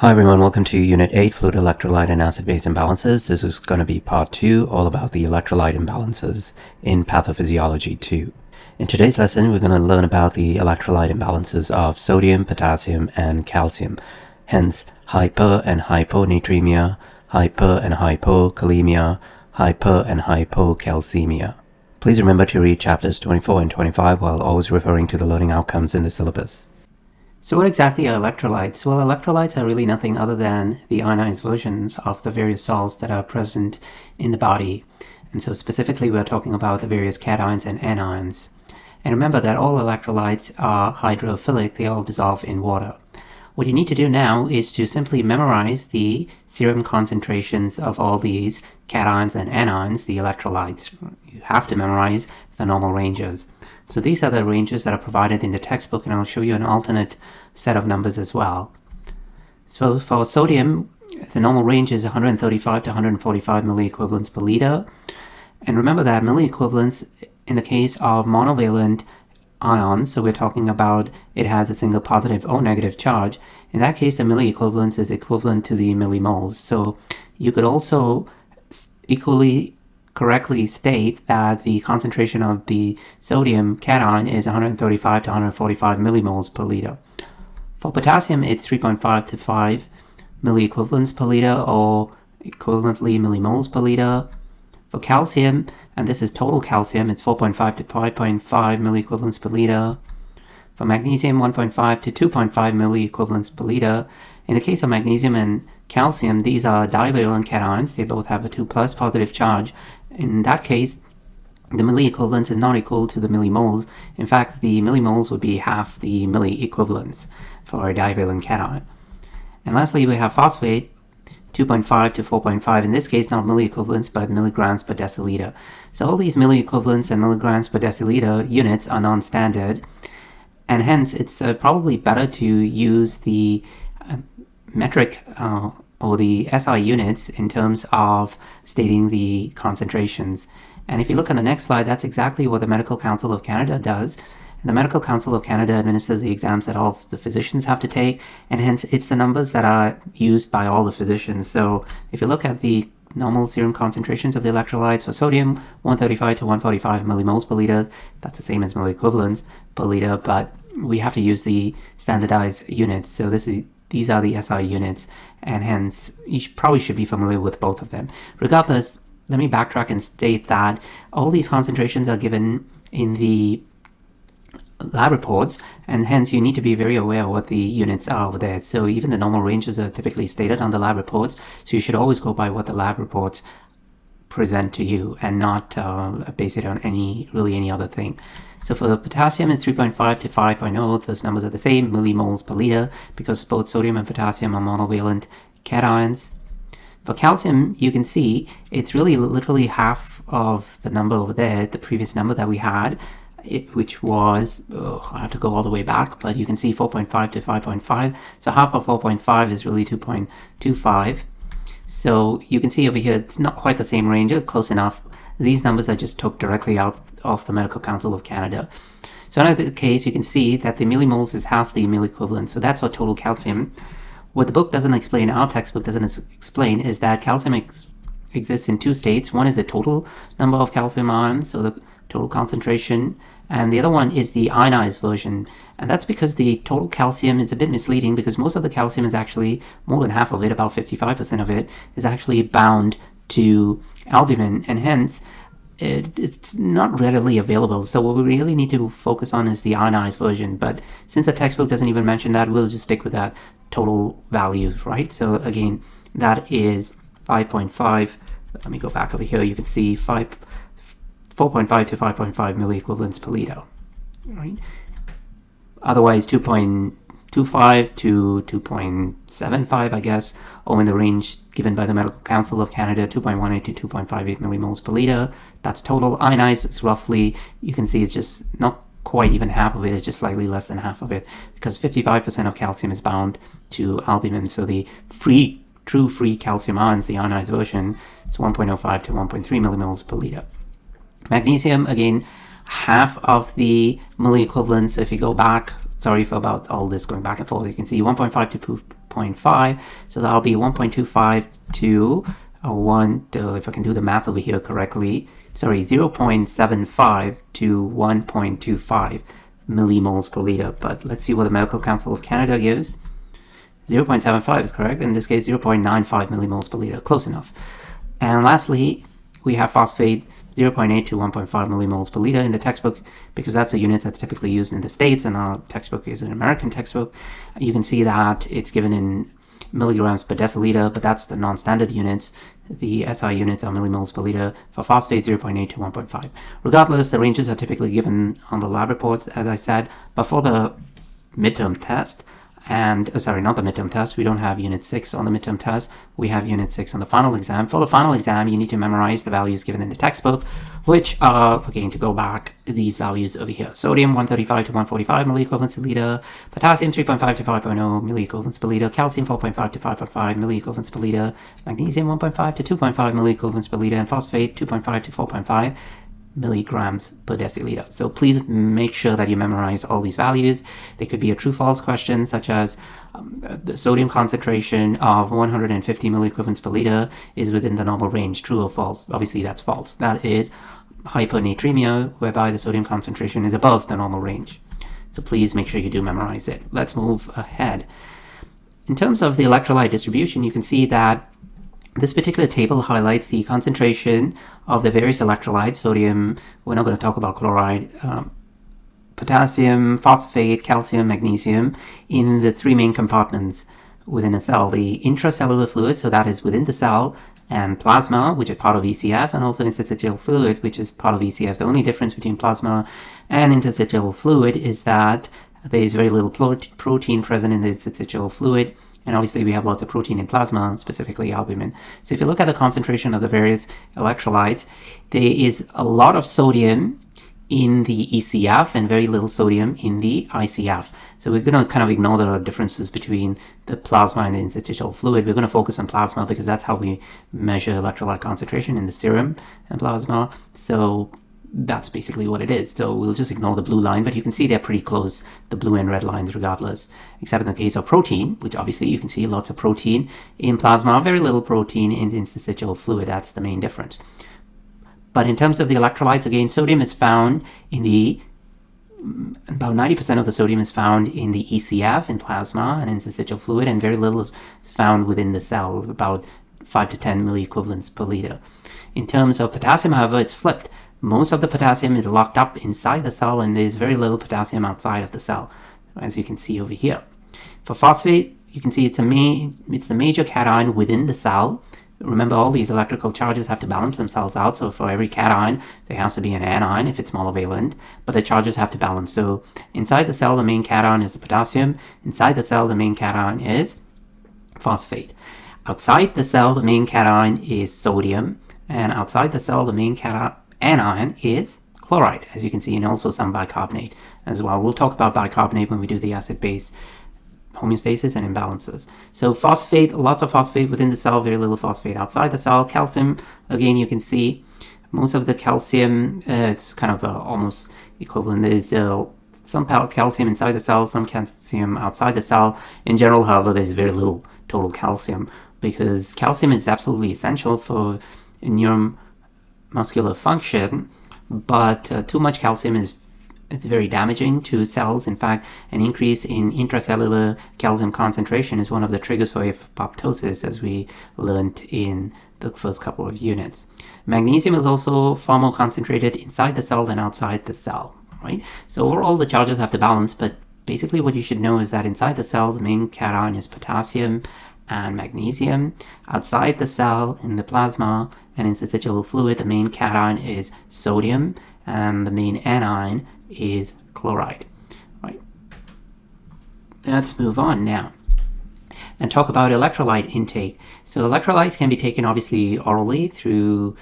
Hi everyone, welcome to Unit 8, Fluid Electrolyte and Acid-Base Imbalances. This is going to be Part 2, all about the electrolyte imbalances in Pathophysiology 2. In today's lesson, we're going to learn about the electrolyte imbalances of sodium, potassium, and calcium, hence hyper and hyponatremia, hyper and hypokalemia, hyper and hypocalcemia. Please remember to read chapters 24 and 25 while always referring to the learning outcomes in the syllabus. So what exactly are electrolytes? Well, electrolytes are really nothing other than the ionized versions of the various salts that are present in the body. And so specifically we're talking about the various cations and anions. And remember that all electrolytes are hydrophilic, they all dissolve in water. What you need to do now is to simply memorize the serum concentrations of all these cations and anions, the electrolytes. You have to memorize the normal ranges. So these are the ranges that are provided in the textbook, and I'll show you an alternate set of numbers as well. So for sodium, the normal range is 135 to 145 milliequivalents per liter. And remember that milliequivalents in the case of monovalent ions, so we're talking about it has a single positive or negative charge. In that case, the milliequivalence is equivalent to the millimoles. So you could also equally correctly state that the concentration of the sodium cation is 135 to 145 millimoles per liter. For potassium, it's 3.5 to 5 milliequivalents per liter, or equivalently millimoles per liter. For calcium, and this is total calcium, it's 4.5 to 5.5 milliequivalents per liter. For magnesium, 1.5 to 2.5 milliequivalents per liter. In the case of magnesium and calcium, these are divalent cations. They both have a 2+ positive charge. In that case, the milliequivalence is not equal to the millimoles. In fact, the millimoles would be half the milliequivalence for a divalent cation. And lastly, we have phosphate, 2.5 to 4.5. In this case, not milliequivalents, but milligrams per deciliter. So all these milliequivalents and milligrams per deciliter units are non-standard. And hence, it's probably better to use the metric or the SI units in terms of stating the concentrations. And if you look on the next slide, that's exactly what the Medical Council of Canada does. And the Medical Council of Canada administers the exams that all of the physicians have to take, and hence it's the numbers that are used by all the physicians. So if you look at the normal serum concentrations of the electrolytes for sodium, 135 to 145 millimoles per liter, that's the same as milliequivalents per liter, but we have to use the standardized units. So these are the SI units, and hence you probably should be familiar with both of them. Regardless, let me backtrack and state that all these concentrations are given in the lab reports, and hence you need to be very aware of what the units are over there. So even the normal ranges are typically stated on the lab reports, so you should always go by what the lab reports present to you and not base it on any other thing. So for potassium, it's 3.5 to 5.0. Those numbers are the same, millimoles per liter, because both sodium and potassium are monovalent cations. For calcium, you can see it's really literally half of the number over there, the previous number that we had, which was, I have to go all the way back, but you can see 4.5 to 5.5. So half of 4.5 is really 2.25. So you can see over here, it's not quite the same range, close enough. These numbers I just took directly out of the Medical Council of Canada. So in either case, you can see that the millimoles is half the milliequivalent. So that's for total calcium. What the book doesn't explain, our textbook doesn't explain, is that calcium exists in two states. One is the total number of calcium ions, so the total concentration, and the other one is the ionized version. And that's because the total calcium is a bit misleading, because most of the calcium is actually, more than half of it, about 55% of it, is actually bound to albumin, and hence it's not readily available. So what we really need to focus on is the ionized version, but since the textbook doesn't even mention that, we'll just stick with that total value, right? So again, that is 5.5. Let me go back over here. You can see 4.5 to 5.5 milliequivalents per liter, right? Otherwise 2.25 to 2.75, I guess, or in the range given by the Medical Council of Canada, 2.18 to 2.58 millimoles per liter. That's total. Ionized, it's roughly, you can see it's just not quite even half of it, it's just slightly less than half of it, because 55% of calcium is bound to albumin. So the true free calcium ions, the ionized version, is 1.05 to 1.3 millimoles per liter. Magnesium, again, half of the milliequivalents. So if you go back, sorry for about all this going back and forth, you can see 1.5 to 0.5. So that'll be 1.25 to 1, if I can do the math over here correctly, sorry, 0.75 to 1.25 millimoles per liter. But let's see what the Medical Council of Canada gives. 0.75 is correct. In this case, 0.95 millimoles per liter. Close enough. And lastly, we have phosphate, 0.8 to 1.5 millimoles per liter in the textbook, because that's a unit that's typically used in the States, and our textbook is an American textbook. You can see that it's given in milligrams per deciliter, but that's the non-standard units. The SI units are millimoles per liter. For phosphate, 0.8 to 1.5. Regardless, the ranges are typically given on the lab reports, as I said, but for the midterm test, and sorry, not the midterm test, we don't have unit 6 on the midterm test, we have unit 6 on the final exam. For the final exam, you need to memorize the values given in the textbook, which are, again, to go back, these values over here. Sodium 135 to 145 milliequivalents per liter, potassium 3.5 to 5.0 milliequivalents per liter, calcium 4.5 to 5.5 milliequivalents per liter, magnesium 1.5 to 2.5 milliequivalents per liter, and phosphate 2.5 to 4.5 milligrams per deciliter. So please make sure that you memorize all these values. They could be a true-false question, such as the sodium concentration of 150 milliequivalents per liter is within the normal range, true or false. Obviously that's false. That is hyponatremia, whereby the sodium concentration is above the normal range. So please make sure you do memorize it. Let's move ahead. In terms of the electrolyte distribution, you can see that this particular table highlights the concentration of the various electrolytes. Sodium, we're not going to talk about chloride, potassium, phosphate, calcium, magnesium, in the three main compartments within a cell. The intracellular fluid, so that is within the cell, and plasma, which is part of ECF, and also interstitial fluid, which is part of ECF. The only difference between plasma and interstitial fluid is that there is very little protein present in the interstitial fluid. And obviously we have lots of protein in plasma, specifically albumin. So if you look at the concentration of the various electrolytes, there is a lot of sodium in the ECF and very little sodium in the ICF. So we're going to kind of ignore the differences between the plasma and the interstitial fluid. We're going to focus on plasma because that's how we measure electrolyte concentration in the serum and plasma. So that's basically what it is. So we'll just ignore the blue line, but you can see they're pretty close, the blue and red lines regardless, except in the case of protein, which obviously you can see lots of protein in plasma, very little protein in the interstitial fluid. That's the main difference. But in terms of the electrolytes, again, sodium is found in the, about 90% of the sodium is found in the ECF, in plasma and interstitial fluid, and very little is found within the cell, about 5 to 10 milliequivalents per liter. In terms of potassium, however, it's flipped. Most of the potassium is locked up inside the cell, and there's very little potassium outside of the cell, as you can see over here. For phosphate, you can see it's the major cation within the cell. Remember, all these electrical charges have to balance themselves out, so for every cation, there has to be an anion if it's monovalent, but the charges have to balance. So inside the cell, the main cation is the potassium. Inside the cell, the main cation is phosphate. Outside the cell, the main cation is sodium, and outside the cell, the main anion is chloride, as you can see, and also some bicarbonate as well. We'll talk about bicarbonate when we do the acid-base homeostasis and imbalances. So phosphate, lots of phosphate within the cell, very little phosphate outside the cell. Calcium, again, you can see most of the calcium, it's kind of almost equivalent. There's some calcium inside the cell, some calcium outside the cell. In general, however, there's very little total calcium, because calcium is absolutely essential for neuromuscular function, but too much calcium it's very damaging to cells. In fact, an increase in intracellular calcium concentration is one of the triggers for apoptosis, as we learned in the first couple of units. Magnesium is also far more concentrated inside the cell than outside the cell, right? So overall, the charges have to balance, but basically what you should know is that inside the cell, the main cation is potassium and magnesium. Outside the cell, in the plasma and interstitial fluid, the main cation is sodium, and the main anion is chloride. Right. Let's move on now and talk about electrolyte intake. So electrolytes can be taken obviously orally through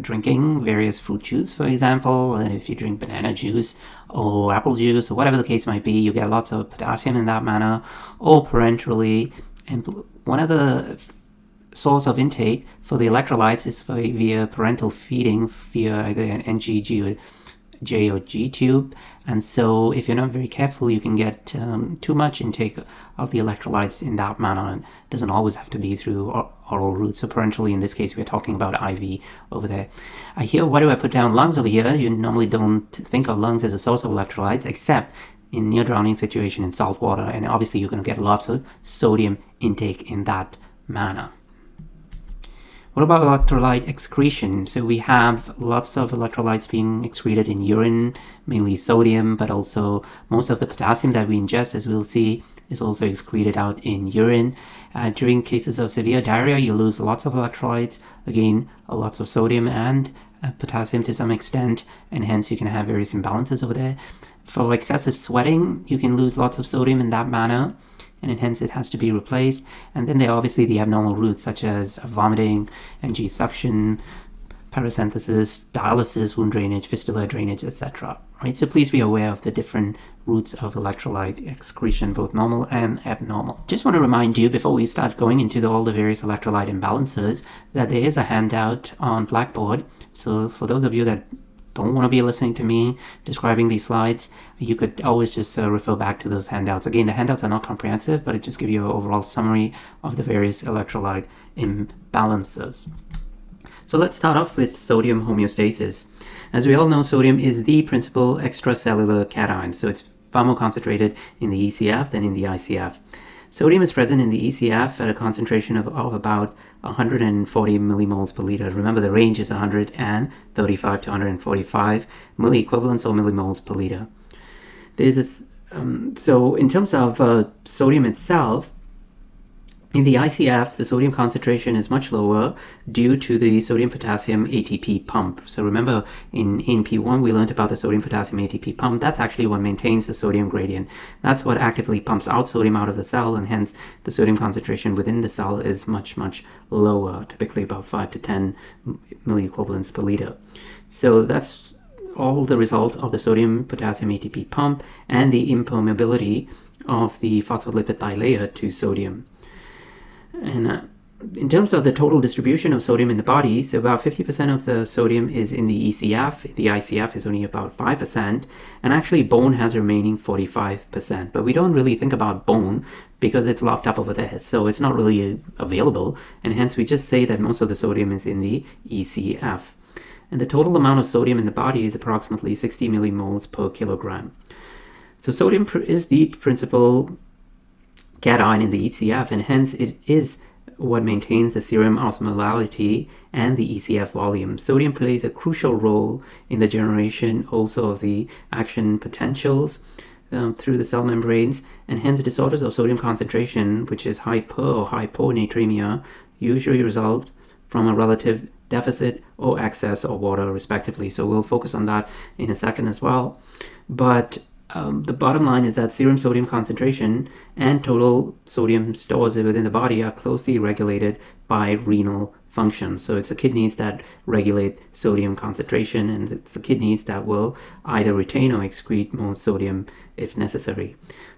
drinking various fruit juice, for example. If you drink banana juice or apple juice or whatever the case might be, you get lots of potassium in that manner, or parenterally. And one of the source of intake for the electrolytes is via parental feeding, via either an J or G tube, and so if you're not very careful, you can get too much intake of the electrolytes in that manner. And it doesn't always have to be through oral route. So parenterally, in this case, we're talking about IV over there. Here, why do I put down lungs over here? You normally don't think of lungs as a source of electrolytes, except in near drowning situation in salt water, and obviously you're going to get lots of sodium intake in that manner. What about electrolyte excretion? So we have lots of electrolytes being excreted in urine, mainly sodium, but also most of the potassium that we ingest, as we'll see, is also excreted out in urine. During cases of severe diarrhea, you lose lots of electrolytes, again, lots of sodium and potassium to some extent, and hence you can have various imbalances over there. For excessive sweating, you can lose lots of sodium in that manner, and hence it has to be replaced. And then there are obviously the abnormal routes such as vomiting, NG suction, paracentesis, dialysis, wound drainage, fistula drainage, etc. Right? So please be aware of the different routes of electrolyte excretion, both normal and abnormal. Just want to remind you before we start going into all the various electrolyte imbalances that there is a handout on Blackboard. So for those of you that don't want to be listening to me describing these slides, you could always just refer back to those handouts. Again, the handouts are not comprehensive, but it just gives you an overall summary of the various electrolyte imbalances. So let's start off with sodium homeostasis. As we all know, sodium is the principal extracellular cation, so it's far more concentrated in the ECF than in the ICF. Sodium is present in the ECF at a concentration of about 140 millimoles per liter. Remember, the range is 135 to 145 milliequivalents or millimoles per liter. There's this, so in terms of sodium itself, in the ICF, the sodium concentration is much lower due to the sodium-potassium ATP pump. So remember, in P1, we learned about the sodium-potassium ATP pump. That's actually what maintains the sodium gradient. That's what actively pumps out sodium out of the cell, and hence the sodium concentration within the cell is much, much lower, typically about 5 to 10 milliequivalents per liter. So that's all the result of the sodium-potassium ATP pump and the impermeability of the phospholipid bilayer to sodium. And in terms of the total distribution of sodium in the body, so about 50% of the sodium is in the ECF. The ICF is only about 5%, and actually bone has remaining 45%. But we don't really think about bone because it's locked up over there, so it's not really available, and hence we just say that most of the sodium is in the ECF. And the total amount of sodium in the body is approximately 60 millimoles per kilogram. So sodium is the principal cation in the ECF, and hence it is what maintains the serum osmolality and the ECF volume. Sodium plays a crucial role in the generation also of the action potentials through the cell membranes, and hence disorders of sodium concentration, which is hyper or hyponatremia, usually result from a relative deficit or excess of water, respectively. So we'll focus on that in a second as well. But the bottom line is that serum sodium concentration and total sodium stores within the body are closely regulated by renal function. So it's the kidneys that regulate sodium concentration, and it's the kidneys that will either retain or excrete more sodium if necessary.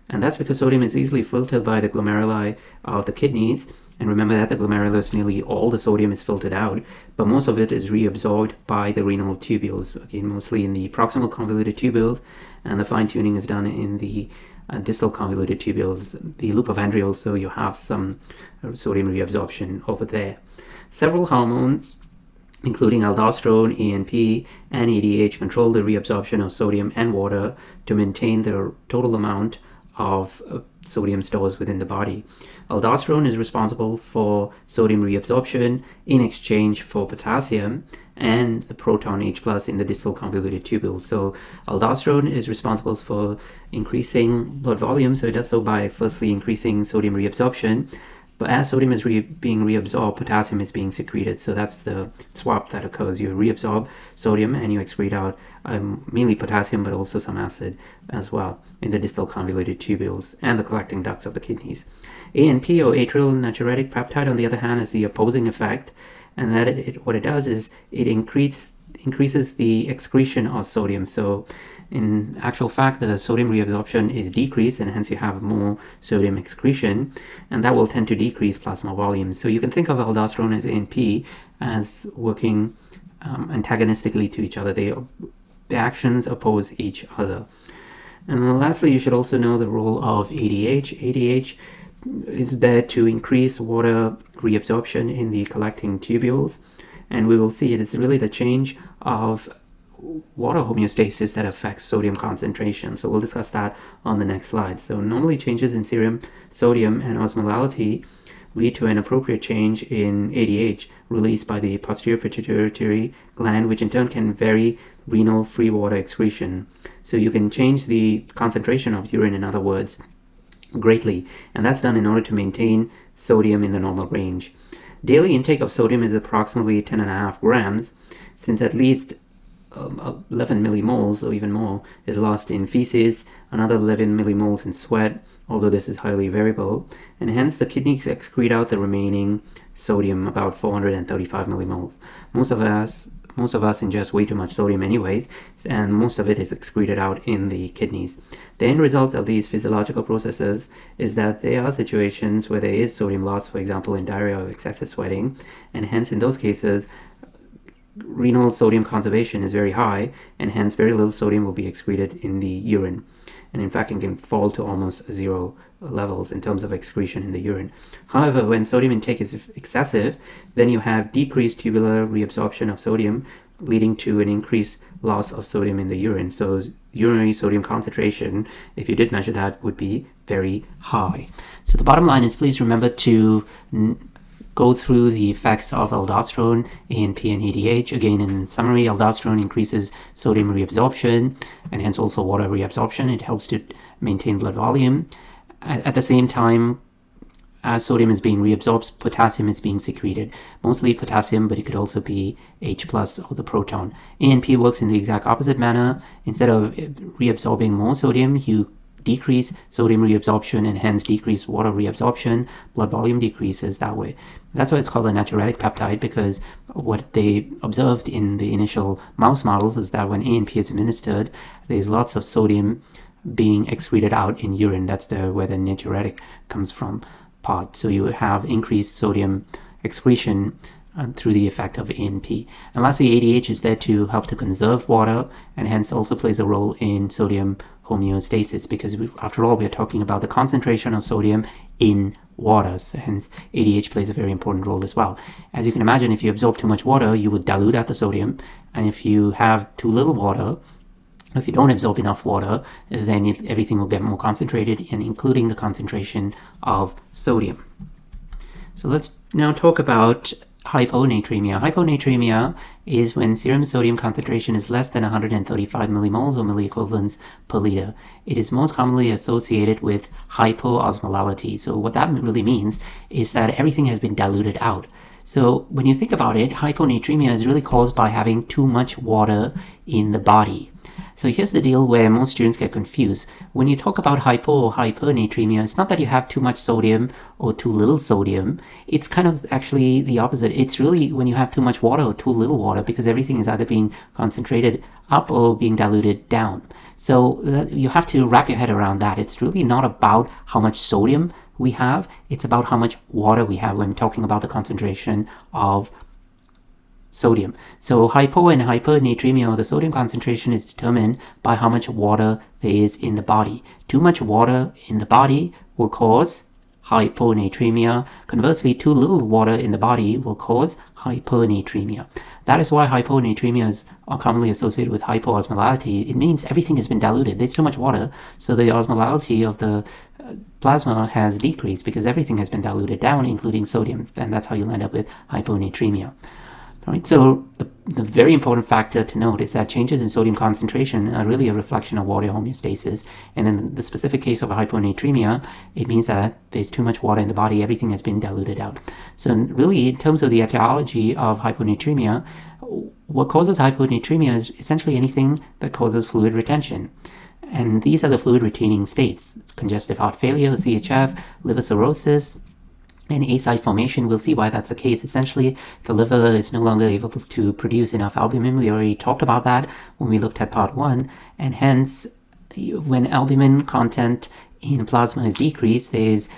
And that's because sodium is easily filtered by the glomeruli of the kidneys. And remember that the glomerulus, nearly all the sodium is filtered out, but most of it is reabsorbed by the renal tubules, again, mostly in the proximal convoluted tubules, and the fine-tuning is done in the distal convoluted tubules, the loop of Henry. Also, you have some sodium reabsorption over there. Several hormones, including aldosterone, ANP, and ADH, control the reabsorption of sodium and water to maintain the total amount of sodium stores within the body. Aldosterone is responsible for sodium reabsorption in exchange for potassium and the proton H+ in the distal convoluted tubule. So aldosterone is responsible for increasing blood volume, so it does so by firstly increasing sodium reabsorption. But as sodium is being reabsorbed, potassium is being secreted. So that's the swap that occurs. You reabsorb sodium and you excrete out mainly potassium, but also some acid as well in the distal convoluted tubules and the collecting ducts of the kidneys. ANP, or atrial natriuretic peptide, on the other hand, is the opposing effect. And that what it does is it increases the excretion of sodium. So in actual fact, the sodium reabsorption is decreased, and hence you have more sodium excretion, and that will tend to decrease plasma volume. So you can think of aldosterone as ANP as working antagonistically to each other. They the actions oppose each other. And lastly, you should also know the role of ADH. ADH is there to increase water reabsorption in the collecting tubules, and we will see it is really the change of water homeostasis that affects sodium concentration. So we'll discuss that on the next slide. So normally changes in serum sodium and osmolality lead to an appropriate change in ADH released by the posterior pituitary gland, which in turn can vary renal free water excretion. So you can change the concentration of urine, in other words, greatly, and that's done in order to maintain sodium in the normal range. Daily intake of sodium is approximately 10.5 grams, since at least 11 millimoles or even more is lost in feces, another 11 millimoles in sweat, although this is highly variable, and hence the kidneys excrete out the remaining sodium, about 435 millimoles. Most of us ingest way too much sodium anyways, and most of it is excreted out in the kidneys. The end result of these physiological processes is that there are situations where there is sodium loss, for example in diarrhea or excessive sweating, and hence in those cases renal sodium conservation is very high, and hence very little sodium will be excreted in the urine. And in fact, it can fall to almost zero levels in terms of excretion in the urine. However, when sodium intake is excessive, then you have decreased tubular reabsorption of sodium, leading to an increased loss of sodium in the urine. So urinary sodium concentration, if you did measure that, would be very high. So the bottom line is, please remember to go through the effects of aldosterone, ANP, and ADH. Again, in summary, aldosterone increases sodium reabsorption and hence also water reabsorption. It helps to maintain blood volume. At the same time, as sodium is being reabsorbed, potassium is being secreted. Mostly potassium, but it could also be H plus or the proton. ANP works in the exact opposite manner. Instead of reabsorbing more sodium, you decrease sodium reabsorption and hence decrease water reabsorption. Blood volume decreases that way. That's why it's called a natriuretic peptide, because what they observed in the initial mouse models is that when ANP is administered, there's lots of sodium being excreted out in urine. That's where the natriuretic comes from part. So you have increased sodium excretion through the effect of ANP. And lastly, ADH is there to help to conserve water and hence also plays a role in sodium homeostasis, because after all, we're talking about the concentration of sodium in water. So hence, ADH plays a very important role as well. As you can imagine, if you absorb too much water, you would dilute out the sodium. And if you have too little water, if you don't absorb enough water, then everything will get more concentrated, and including the concentration of sodium. So let's now talk about hyponatremia. Hyponatremia is when serum sodium concentration is less than 135 millimoles or milliequivalents per liter. It is most commonly associated with hypoosmolality. So what that really means is that everything has been diluted out. So when you think about it, hyponatremia is really caused by having too much water in the body. So here's the deal where most students get confused. When you talk about hypo or hypernatremia, it's not that you have too much sodium or too little sodium. It's kind of actually the opposite. It's really when you have too much water or too little water, because everything is either being concentrated up or being diluted down. So you have to wrap your head around that. It's really not about how much sodium we have. It's about how much water we have when talking about the concentration of sodium. So hypo and hypernatremia, or the sodium concentration, is determined by how much water there is in the body. Too much water in the body will cause hyponatremia. Conversely, too little water in the body will cause hypernatremia. That is why hyponatremia is commonly associated with hypoosmolality. It means everything has been diluted. There's too much water, so the osmolality of the plasma has decreased because everything has been diluted down, including sodium, and that's how you'll end up with hyponatremia. Right, so the very important factor to note is that changes in sodium concentration are really a reflection of water homeostasis. And in the specific case of hyponatremia, it means that there's too much water in the body, everything has been diluted out. So really, in terms of the etiology of hyponatremia, what causes hyponatremia is essentially anything that causes fluid retention. And these are the fluid retaining states: congestive heart failure, CHF, liver cirrhosis, and aside formation. We'll see why that's the case. Essentially, the liver is no longer able to produce enough albumin. We already talked about that when we looked at part 1, and hence when albumin content in plasma is decreased, there's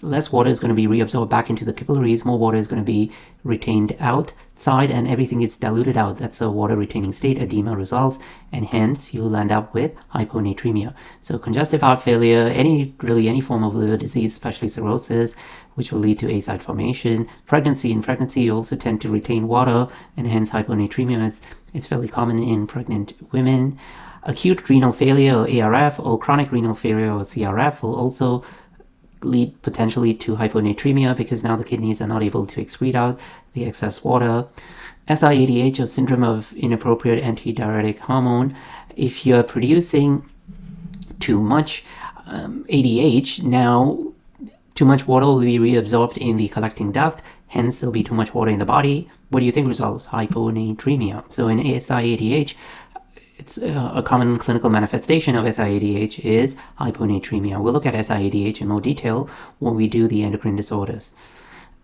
less water is going to be reabsorbed back into the capillaries, more water is going to be retained outside, and everything is diluted out. That's a water retaining state. Edema results, and hence you'll end up with hyponatremia. So congestive heart failure, really any form of liver disease, especially cirrhosis, which will lead to aside formation. Pregnancy, in pregnancy you also tend to retain water, and hence hyponatremia is fairly common in pregnant women. Acute renal failure, or ARF, or chronic renal failure, or CRF, will also lead potentially to hyponatremia because now the kidneys are not able to excrete out the excess water. SIADH, or syndrome of inappropriate antidiuretic hormone, if you're producing too much ADH, now too much water will be reabsorbed in the collecting duct, hence there'll be too much water in the body. What do you think results? Hyponatremia. So in SIADH, it's a common clinical manifestation of SIADH is hyponatremia. We'll look at SIADH in more detail when we do the endocrine disorders.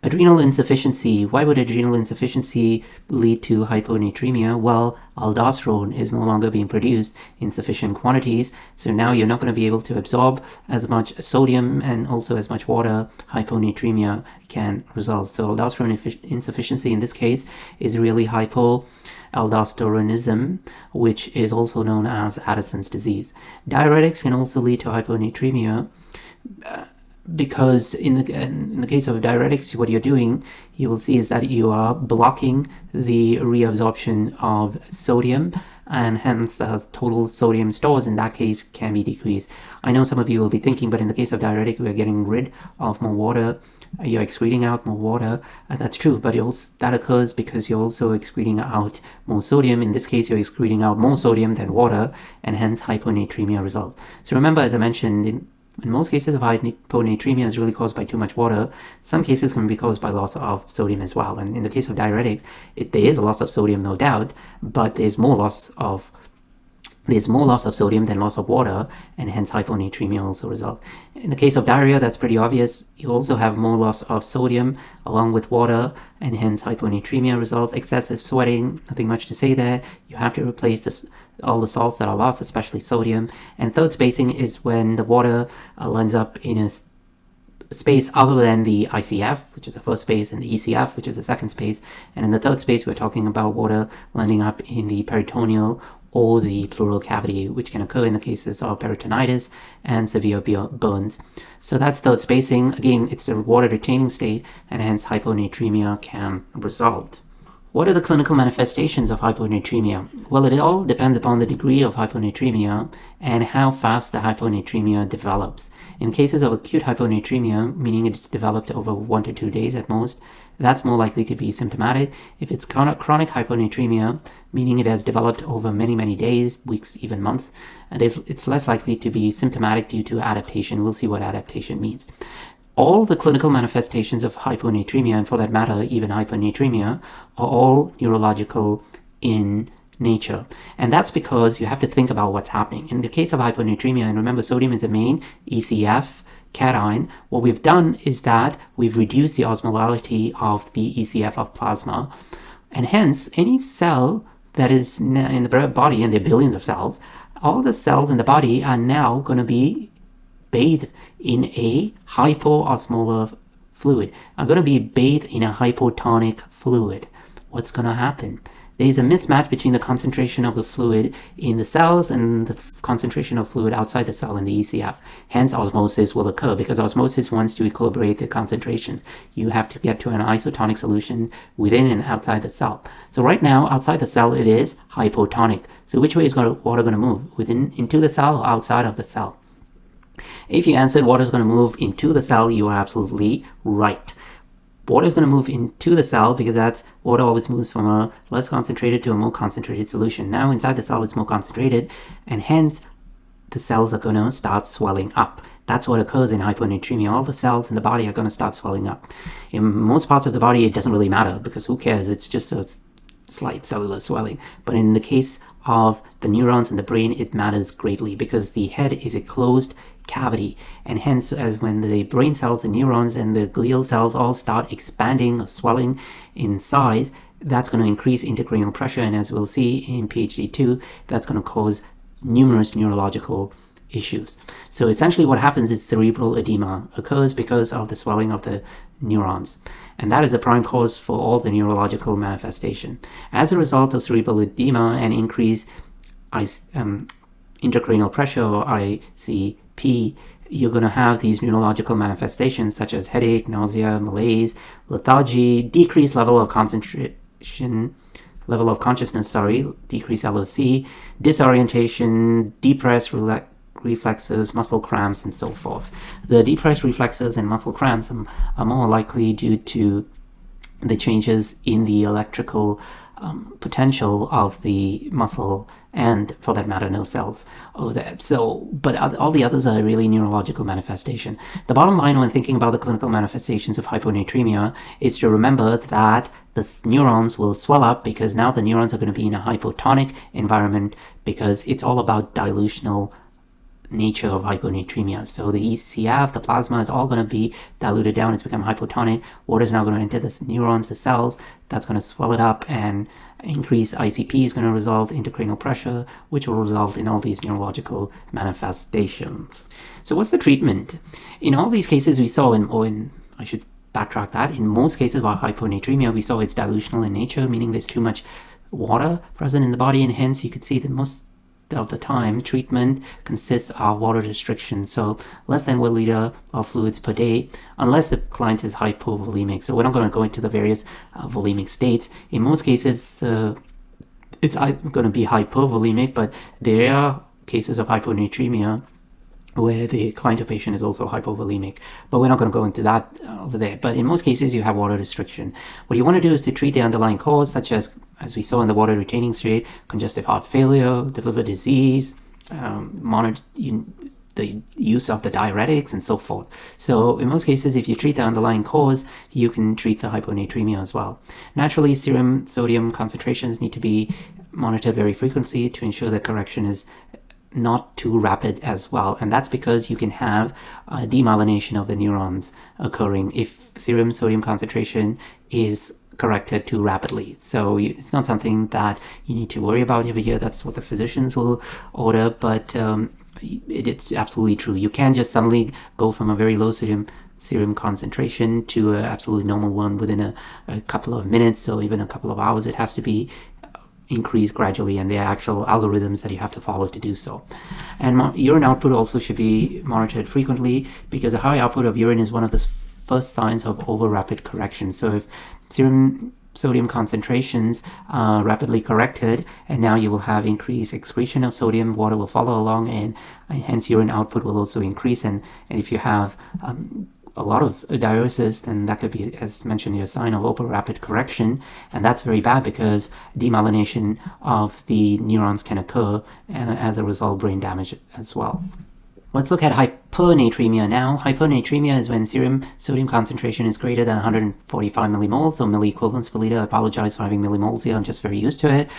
Adrenal insufficiency. Why would adrenal insufficiency lead to hyponatremia? Well, aldosterone is no longer being produced in sufficient quantities, so now you're not going to be able to absorb as much sodium and also as much water. Hyponatremia can result. So aldosterone insufficiency in this case is really hypoaldosteronism, which is also known as Addison's disease. Diuretics can also lead to hyponatremia because in the case of diuretics, what you're doing, you will see, is that you are blocking the reabsorption of sodium, and hence the total sodium stores in that case can be decreased. I know some of you will be thinking, but in the case of diuretic, we're getting rid of more water, you're excreting out more water. That's true, but that occurs because you're also excreting out more sodium. In this case, you're excreting out more sodium than water, and hence hyponatremia results. So remember, as I mentioned, in most cases of hyponatremia is really caused by too much water. Some cases can be caused by loss of sodium as well. And in the case of diuretics, there is a loss of sodium, no doubt, but there's more loss of sodium than loss of water, and hence hyponatremia also results. In the case of diarrhea, that's pretty obvious. You also have more loss of sodium along with water, and hence hyponatremia results. Excessive sweating, nothing much to say there. You have to replace all the salts that are lost, especially sodium. And third spacing is when the water lands up in a space other than the ICF, which is the first space, and the ECF, which is the second space. And in the third space, we're talking about water landing up in the peritoneal or the pleural cavity, which can occur in the cases of peritonitis and severe burns. So that's third spacing. Again, it's a water retaining state, and hence hyponatremia can result. What are the clinical manifestations of hyponatremia? Well, it all depends upon the degree of hyponatremia and how fast the hyponatremia develops. In cases of acute hyponatremia, meaning it's developed over 1 to 2 days at most, that's more likely to be symptomatic. If it's chronic hyponatremia, meaning it has developed over many, many days, weeks, even months, it's less likely to be symptomatic due to adaptation. We'll see what adaptation means. All the clinical manifestations of hyponatremia, and for that matter, even hyponatremia, are all neurological in nature. And that's because you have to think about what's happening. In the case of hyponatremia, and remember, sodium is the main ECF cation, what we've done is that we've reduced the osmolality of the ECF of plasma, and hence any cell that is in the body, and there are billions of cells, all the cells in the body are now going to be bathed in a hypoosmolar fluid. I'm going to be bathed in a hypotonic fluid. What's going to happen? There's a mismatch between the concentration of the fluid in the cells and the concentration of fluid outside the cell in the ECF. Hence, osmosis will occur, because osmosis wants to equilibrate the concentrations. You have to get to an isotonic solution within and outside the cell. So right now, outside the cell, it is hypotonic. So which way is water going to move? Into the cell or outside of the cell? If you answered water is going to move into the cell, you are absolutely right. Water is going to move into the cell because water always moves from a less concentrated to a more concentrated solution. Now inside the cell it's more concentrated, and hence the cells are going to start swelling up. That's what occurs in hyponatremia. All the cells in the body are going to start swelling up. In most parts of the body, it doesn't really matter, because who cares? It's just a slight cellular swelling. But in the case of the neurons in the brain, it matters greatly, because the head is a closed cavity, and hence when the brain cells, the neurons, and the glial cells all start expanding or swelling in size, that's going to increase intracranial pressure, and as we'll see in PhD 2, that's going to cause numerous neurological issues. So essentially what happens is cerebral edema occurs because of the swelling of the neurons. And that is the prime cause for all the neurological manifestation. As a result of cerebral edema and increased intracranial pressure, or ICP, you're going to have these neurological manifestations such as headache, nausea, malaise, lethargy, decreased level of concentration, level of consciousness, decreased LOC, disorientation, depressed reflexes, muscle cramps, and so forth. The depressed reflexes and muscle cramps are more likely due to the changes in the electrical potential of the muscle and, for that matter, nerve cells. But all the others are really neurological manifestation. The bottom line when thinking about the clinical manifestations of hyponatremia is to remember that the neurons will swell up because now the neurons are going to be in a hypotonic environment because it's all about dilutional nature of hyponatremia. So the ECF, the plasma, is all going to be diluted down. It's become hypotonic. Water is now going to enter the neurons, the cells. That's going to swell it up, and increased ICP is going to result in intracranial pressure, which will result in all these neurological manifestations. So what's the treatment? In all these cases we saw I should backtrack that. In most cases of hyponatremia, we saw it's dilutional in nature, meaning there's too much water present in the body, and hence you could see that most of the time treatment consists of water restriction, so less than 1 liter of fluids per day, unless the client is hypovolemic. So we're not going to go into the various volemic states. In most cases it's going to be hypovolemic, but there are cases of hyponatremia where the client or patient is also hypovolemic, but we're not going to go into that over there. But in most cases you have water restriction. What you want to do is to treat the underlying cause, such as we saw in the water retaining state, congestive heart failure, the liver disease, monitor the use of the diuretics, and so forth. So in most cases, if you treat the underlying cause, you can treat the hyponatremia as well. Naturally, serum sodium concentrations need to be monitored very frequently to ensure that correction is not too rapid as well, and that's because you can have demyelination of the neurons occurring if serum sodium concentration is corrected too rapidly. So it's not something that you need to worry about every year. That's what the physicians will order, but it's absolutely true. You can't just suddenly go from a very low serum concentration to an absolutely normal one within a couple of minutes or even a couple of hours. It has to be increase gradually, and there are actual algorithms that you have to follow to do so. And urine output also should be monitored frequently, because a high output of urine is one of the first signs of over rapid correction. So if serum sodium concentrations are rapidly corrected, and now you will have increased excretion of sodium, water will follow along, and hence urine output will also increase. And if you have a lot of diuresis, then that could be, as mentioned, a sign of over rapid correction, and that's very bad because demyelination of the neurons can occur, and as a result brain damage as well. Let's look at hypernatremia now. Hypernatremia is when serum sodium concentration is greater than 145 millimoles, or milliequivalents per liter. I apologize for having millimoles here, I'm just very used to it.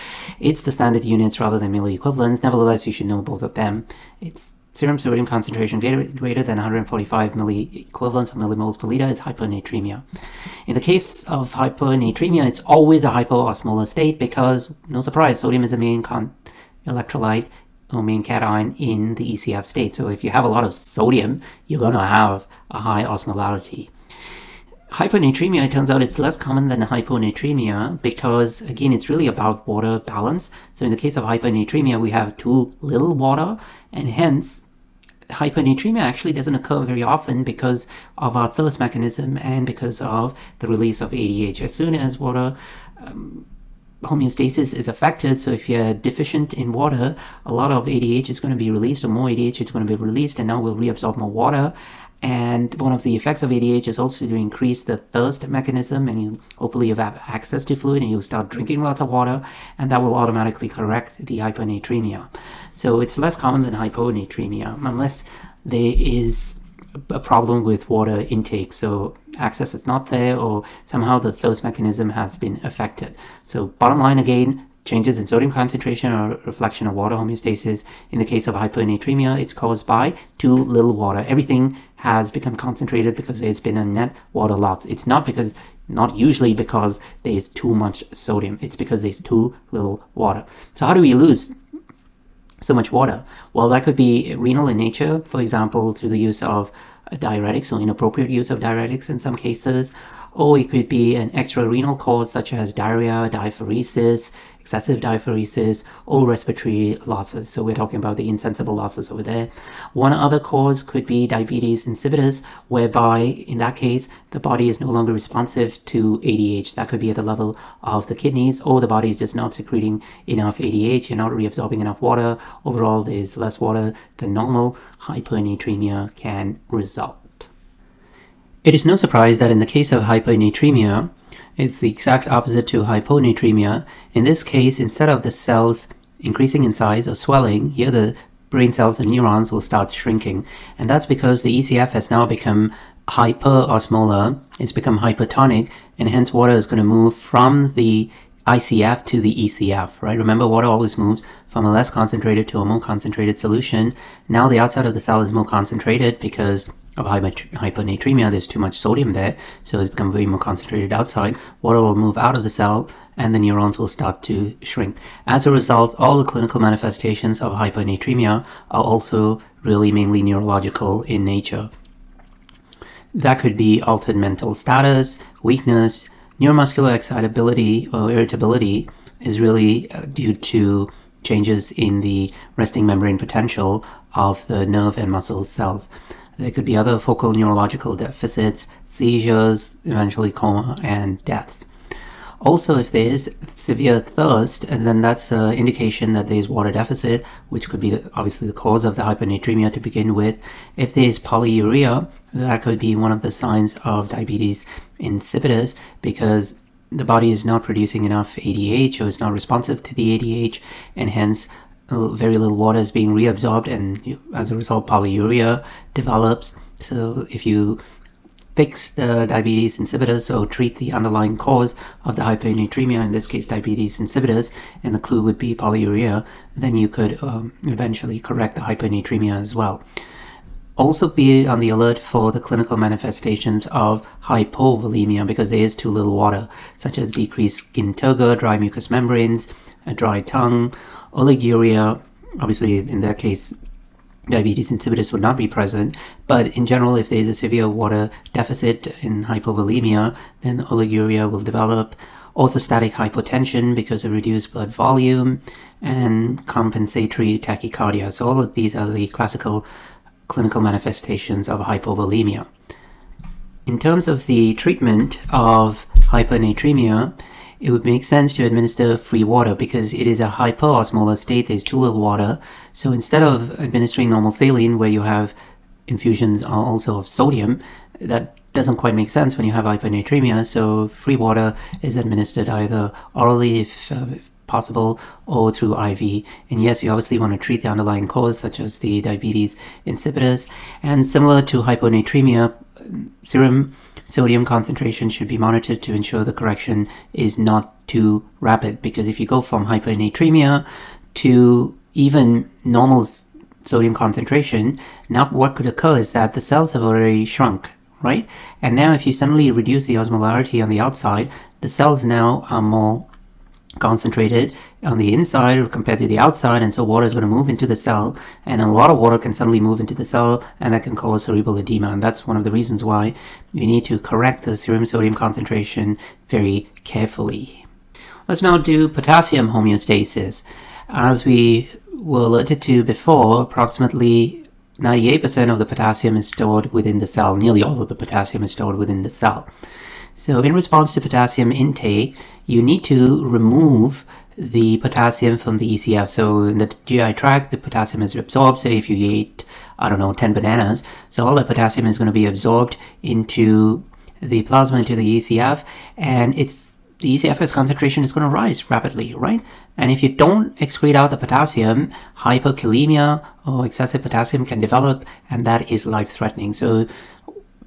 It's the standard units rather than milliequivalents. Nevertheless, you should know both of them. It's serum sodium concentration greater than 145 milliequivalents or millimoles per liter is hypernatremia. In the case of hypernatremia, it's always a hypoosmolar state because, no surprise, sodium is the main electrolyte or main cation in the ECF state. So if you have a lot of sodium, you're going to have a high osmolarity. Hyponatremia, it turns out, it's less common than hyponatremia because, again, it's really about water balance. So in the case of hyponatremia, we have too little water, and hence hyponatremia actually doesn't occur very often because of our thirst mechanism and because of the release of ADH. As soon as water homeostasis is affected, so if you're deficient in water, a lot of ADH is going to be released, or more ADH is going to be released, and now we'll reabsorb more water. And one of the effects of ADH is also to increase the thirst mechanism, and you hopefully have access to fluid and you'll start drinking lots of water, and that will automatically correct the hyponatremia. So it's less common than hyponatremia unless there is a problem with water intake, so access is not there or somehow the thirst mechanism has been affected. So bottom line, again, changes in sodium concentration are a reflection of water homeostasis. In the case of hyponatremia, it's caused by too little water. Everything has become concentrated because there's been a net water loss. It's not usually because there's too much sodium. It's because there's too little water. So how do we lose so much water? Well, that could be renal in nature, for example, through the use of diuretics or inappropriate use of diuretics in some cases, or it could be an extra-renal cause such as diarrhea, diaphoresis, excessive diaphoresis, or respiratory losses. So we're talking about the insensible losses over there. One other cause could be diabetes insipidus, whereby in that case the body is no longer responsive to ADH. That could be at the level of the kidneys, or the body is just not secreting enough ADH, you're not reabsorbing enough water. Overall, there's less water than normal. Hypernatremia can result. It is no surprise that in the case of hypernatremia, it's the exact opposite to hyponatremia. In this case, instead of the cells increasing in size or swelling, here the brain cells and neurons will start shrinking. And that's because the ECF has now become hyperosmolar, it's become hypertonic, and hence water is going to move from the ICF to the ECF, right? Remember, water always moves from a less concentrated to a more concentrated solution. Now the outside of the cell is more concentrated because of hypernatremia. There's too much sodium there, so it's become very more concentrated outside. Water will move out of the cell and the neurons will start to shrink. As a result, all the clinical manifestations of hypernatremia are also really mainly neurological in nature. That could be altered mental status, weakness. Neuromuscular excitability or irritability is really due to changes in the resting membrane potential of the nerve and muscle cells. There could be other focal neurological deficits, seizures, eventually coma, and death. Also, if there is severe thirst, and then that's an indication that there is water deficit, which could be obviously the cause of the hypernatremia to begin with. If there is polyuria, that could be one of the signs of diabetes insipidus, because the body is not producing enough ADH, or is not responsive to the ADH, and hence very little water is being reabsorbed, and as a result polyuria develops. So if you fix the diabetes insipidus or treat the underlying cause of the hypernatremia, in this case diabetes insipidus, and the clue would be polyuria, then you could eventually correct the hypernatremia as well. Also be on the alert for the clinical manifestations of hypovolemia, because there is too little water, such as decreased skin turgor, dry mucous membranes, a dry tongue, oliguria. Obviously in that case diabetes insipidus would not be present, but in general, if there is a severe water deficit in hypovolemia, then oliguria will develop. Orthostatic hypotension because of reduced blood volume, and compensatory tachycardia. So all of these are the classical clinical manifestations of hypovolemia. In terms of the treatment of hypernatremia, it would make sense to administer free water because it is a hyperosmolar state. There's too little water. So instead of administering normal saline, where you have infusions also of sodium, that doesn't quite make sense when you have hypernatremia. So free water is administered either orally if possible, or through IV. And yes, you obviously want to treat the underlying cause, such as the diabetes insipidus. And similar to hyponatremia, serum sodium concentration should be monitored to ensure the correction is not too rapid, because if you go from hypernatremia to even normal sodium concentration, now what could occur is that the cells have already shrunk, right? And now if you suddenly reduce the osmolarity on the outside, the cells now are more concentrated on the inside compared to the outside, and so water is going to move into the cell, and a lot of water can suddenly move into the cell, and that can cause cerebral edema. And that's one of the reasons why you need to correct the serum sodium concentration very carefully. Let's now do potassium homeostasis. As we were alerted to before, approximately 98% of the potassium is stored within the cell. Nearly all of the potassium is stored within the cell. So in response to potassium intake, you need to remove the potassium from the ECF. So in the GI tract, the potassium is absorbed. Say if you ate, 10 bananas, so all that potassium is going to be absorbed into the plasma, into the ECF, and the ECF's concentration is going to rise rapidly, right? And if you don't excrete out the potassium, hyperkalemia or excessive potassium can develop, and that is life-threatening. So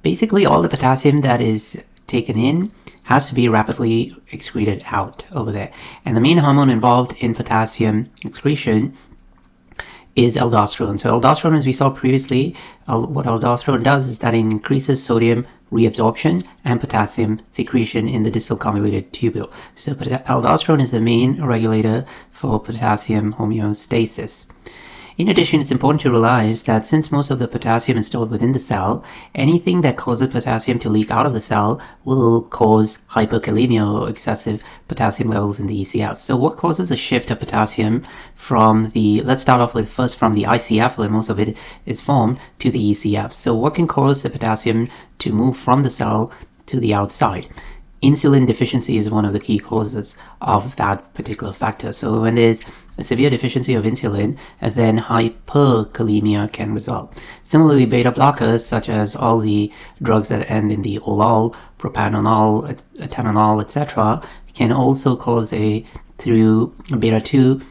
basically all the potassium that is taken in has to be rapidly excreted out over there. And the main hormone involved in potassium excretion is aldosterone. So aldosterone, as we saw previously, what aldosterone does is that it increases sodium reabsorption and potassium secretion in the distal convoluted tubule. So aldosterone is the main regulator for potassium homeostasis. In addition, it's important to realize that since most of the potassium is stored within the cell, anything that causes potassium to leak out of the cell will cause hyperkalemia or excessive potassium levels in the ECF. So what causes a shift of potassium from let's start off with first from the ICF, where most of it is formed, to the ECF. So what can cause the potassium to move from the cell to the outside? Insulin deficiency is one of the key causes of that particular factor. So when there's a severe deficiency of insulin, then hyperkalemia can result. Similarly, beta blockers, such as all the drugs that end in the olol, propranolol, atenolol, etc., can also cause through beta-2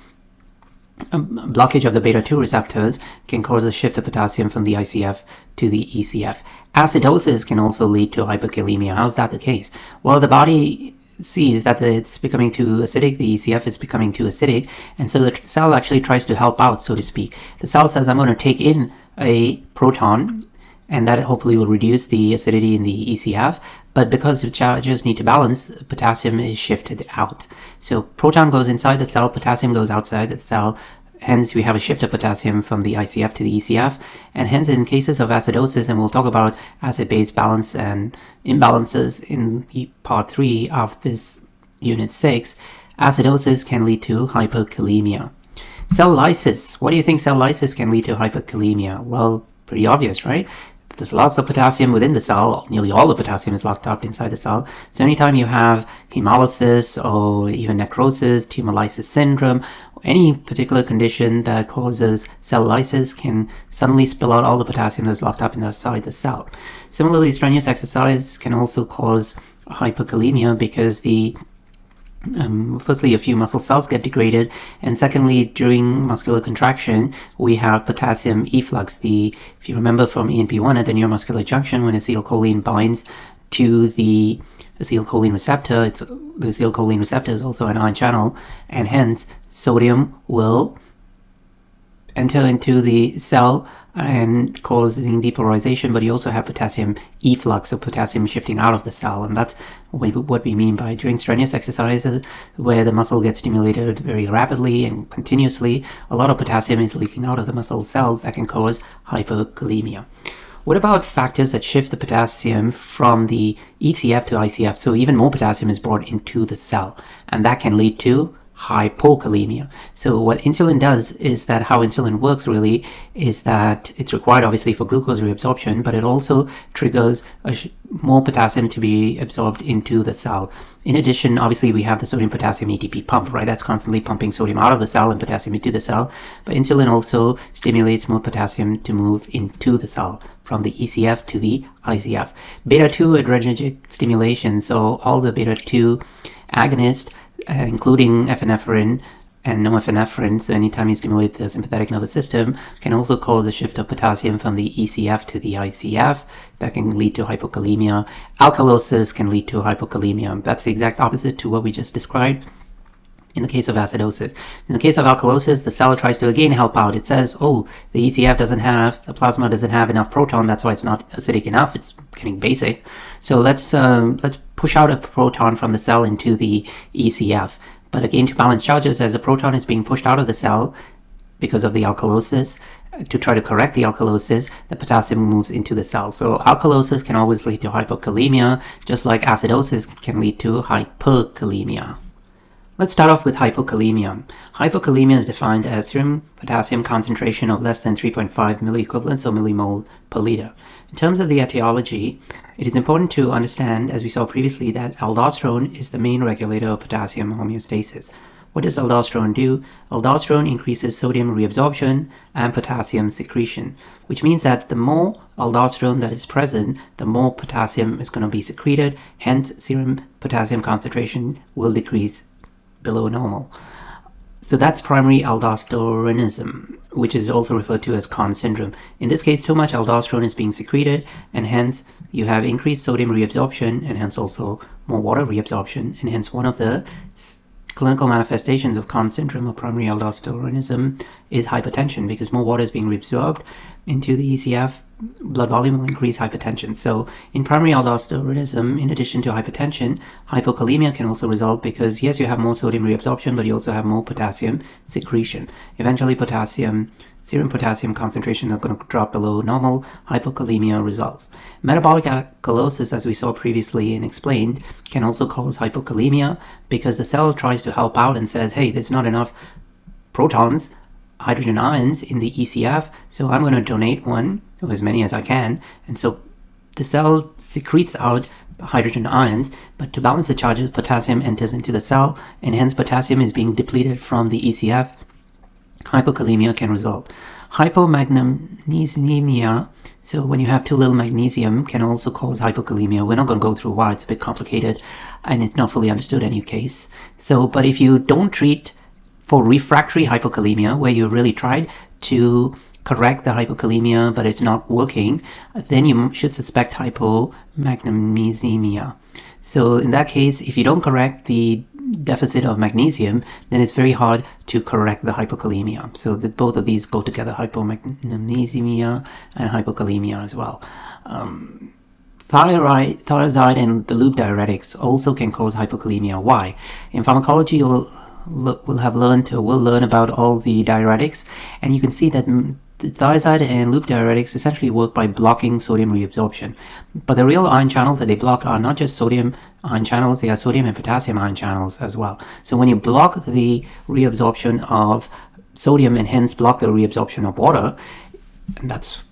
blockage of the beta-2 receptors can cause a shift of potassium from the ICF to the ECF. Acidosis can also lead to hyperkalemia. How's that the case? Well, the body sees that it's becoming too acidic, the ECF is becoming too acidic, and so the cell actually tries to help out, so to speak. The cell says, I'm going to take in a proton, and that hopefully will reduce the acidity in the ECF, but because the charges need to balance, potassium is shifted out. So proton goes inside the cell, potassium goes outside the cell, hence we have a shift of potassium from the ICF to the ECF, and hence in cases of acidosis, and we'll talk about acid-base balance and imbalances in part 3 of this unit 6, acidosis can lead to hyperkalemia. Cell lysis. What do you think cell lysis can lead to hyperkalemia? Well, pretty obvious, right? There's lots of potassium within the cell. Nearly all the potassium is locked up inside the cell. So anytime you have hemolysis or even necrosis, tumor lysis syndrome, any particular condition that causes cell lysis can suddenly spill out all the potassium that's locked up inside the cell. Similarly, strenuous exercise can also cause hyperkalemia because firstly, a few muscle cells get degraded, and secondly, during muscular contraction, we have potassium efflux. If you remember from ENP1 at the neuromuscular junction, when acetylcholine binds to the acetylcholine receptor, the acetylcholine receptor is also an ion channel, and hence sodium will enter into the cell and causing depolarization, but you also have potassium efflux, so potassium shifting out of the cell, and that's what we mean by during strenuous exercises where the muscle gets stimulated very rapidly and continuously, a lot of potassium is leaking out of the muscle cells that can cause hyperkalemia. What about factors that shift the potassium from the ECF to ICF, so even more potassium is brought into the cell, and that can lead to hypokalemia. So what insulin does is that how insulin works really is that it's required obviously for glucose reabsorption, but it also triggers more potassium to be absorbed into the cell. In addition, obviously we have the sodium potassium ATP pump, right? That's constantly pumping sodium out of the cell and potassium into the cell, but insulin also stimulates more potassium to move into the cell from the ECF to the ICF. Beta-2 adrenergic stimulation, so all the beta-2 agonists, including epinephrine and norepinephrine, so anytime you stimulate the sympathetic nervous system, can also cause a shift of potassium from the ECF to the ICF. That can lead to hypokalemia. Alkalosis can lead to hypokalemia. That's the exact opposite to what we just described in the case of acidosis. In the case of alkalosis, the cell tries to again help out. It says, oh, the ECF the plasma doesn't have enough proton, that's why it's not acidic enough, it's getting basic. So let's push out a proton from the cell into the ECF. But again, to balance charges, as the proton is being pushed out of the cell because of the alkalosis, to try to correct the alkalosis, the potassium moves into the cell. So alkalosis can always lead to hypokalemia, just like acidosis can lead to hyperkalemia. Let's start off with hypokalemia. Hypokalemia is defined as serum potassium concentration of less than 3.5 milliequivalents or millimole per liter. In terms of the etiology, it is important to understand, as we saw previously, that aldosterone is the main regulator of potassium homeostasis. What does aldosterone do? Aldosterone increases sodium reabsorption and potassium secretion, which means that the more aldosterone that is present, the more potassium is going to be secreted, hence serum potassium concentration will decrease below normal. So that's primary aldosteronism, which is also referred to as Conn syndrome. In this case, too much aldosterone is being secreted, and hence you have increased sodium reabsorption, and hence also more water reabsorption, and hence one of the clinical manifestations of Conn syndrome or primary aldosteronism is hypertension, because more water is being reabsorbed into the ECF, blood volume will increase hypertension. So in primary aldosteronism, in addition to hypertension, hypokalemia can also result because yes, you have more sodium reabsorption, but you also have more potassium secretion. Eventually potassium serum potassium concentration are going to drop below normal, hypokalemia results. Metabolic alkalosis, as we saw previously and explained, can also cause hypokalemia because the cell tries to help out and says, hey, there's not enough protons, hydrogen ions in the ECF, so I'm going to donate one, or as many as I can, and so the cell secretes out hydrogen ions, but to balance the charges, potassium enters into the cell, and hence potassium is being depleted from the ECF. Hypokalemia can result. Hypomagnesemia, so when you have too little magnesium, can also cause hypokalemia. We're not going to go through why, it's a bit complicated, and it's not fully understood in your case. So, but if you don't treat for refractory hypokalemia, where you really tried to correct the hypokalemia but it's not working, then you should suspect hypomagnesemia. So in that case, if you don't correct the deficit of magnesium, then it's very hard to correct the hypokalemia. So that both of these go together, hypomagnesemia and hypokalemia as well. Thiazide and the loop diuretics also can cause hypokalemia. Why? In pharmacology, we'll learn about all the diuretics, and you can see that the thiazide and loop diuretics essentially work by blocking sodium reabsorption. But the real ion channels that they block are not just sodium ion channels, they are sodium and potassium ion channels as well. So when you block the reabsorption of sodium and hence block the reabsorption of water, and that's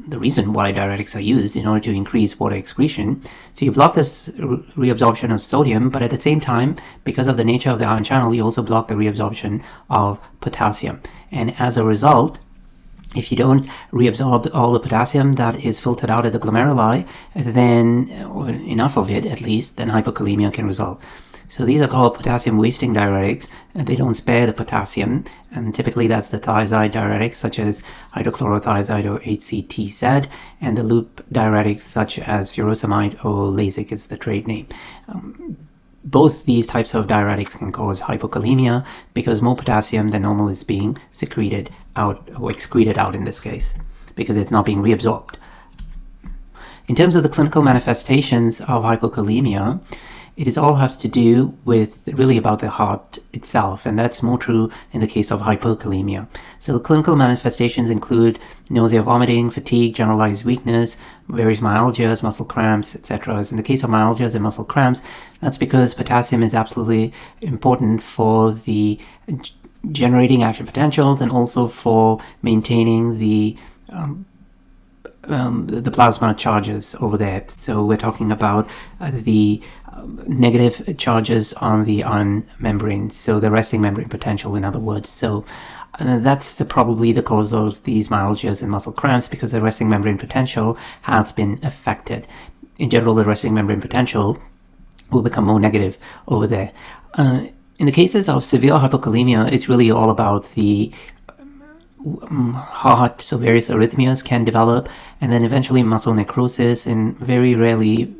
the reason why diuretics are used, in order to increase water excretion. So you block this reabsorption of sodium, but at the same time, because of the nature of the ion channel, you also block the reabsorption of potassium. And as a result, if you don't reabsorb all the potassium that is filtered out at the glomeruli, then, or enough of it at least, then hypokalemia can result. So these are called potassium wasting diuretics, and they don't spare the potassium, and typically that's the thiazide diuretics such as hydrochlorothiazide or HCTZ, and the loop diuretics such as furosemide or Lasix is the trade name. Both these types of diuretics can cause hypokalemia because more potassium than normal is being secreted out, or excreted out in this case, because it's not being reabsorbed. In terms of the clinical manifestations of hypokalemia, it all has to do with really about the heart itself, and that's more true in the case of hypokalemia. So the clinical manifestations include nausea, vomiting, fatigue, generalized weakness, various myalgias, muscle cramps, etc. In the case of myalgias and muscle cramps, that's because potassium is absolutely important for the generating action potentials and also for maintaining the plasma charges over there. So we're talking about the negative charges on the ion membrane, so the resting membrane potential, in other words. So that's probably the cause of these myalgias and muscle cramps, because the resting membrane potential has been affected. In general, the resting membrane potential will become more negative over there. In the cases of severe hypokalemia, it's really all about the heart, so various arrhythmias can develop, and then eventually muscle necrosis, and very rarely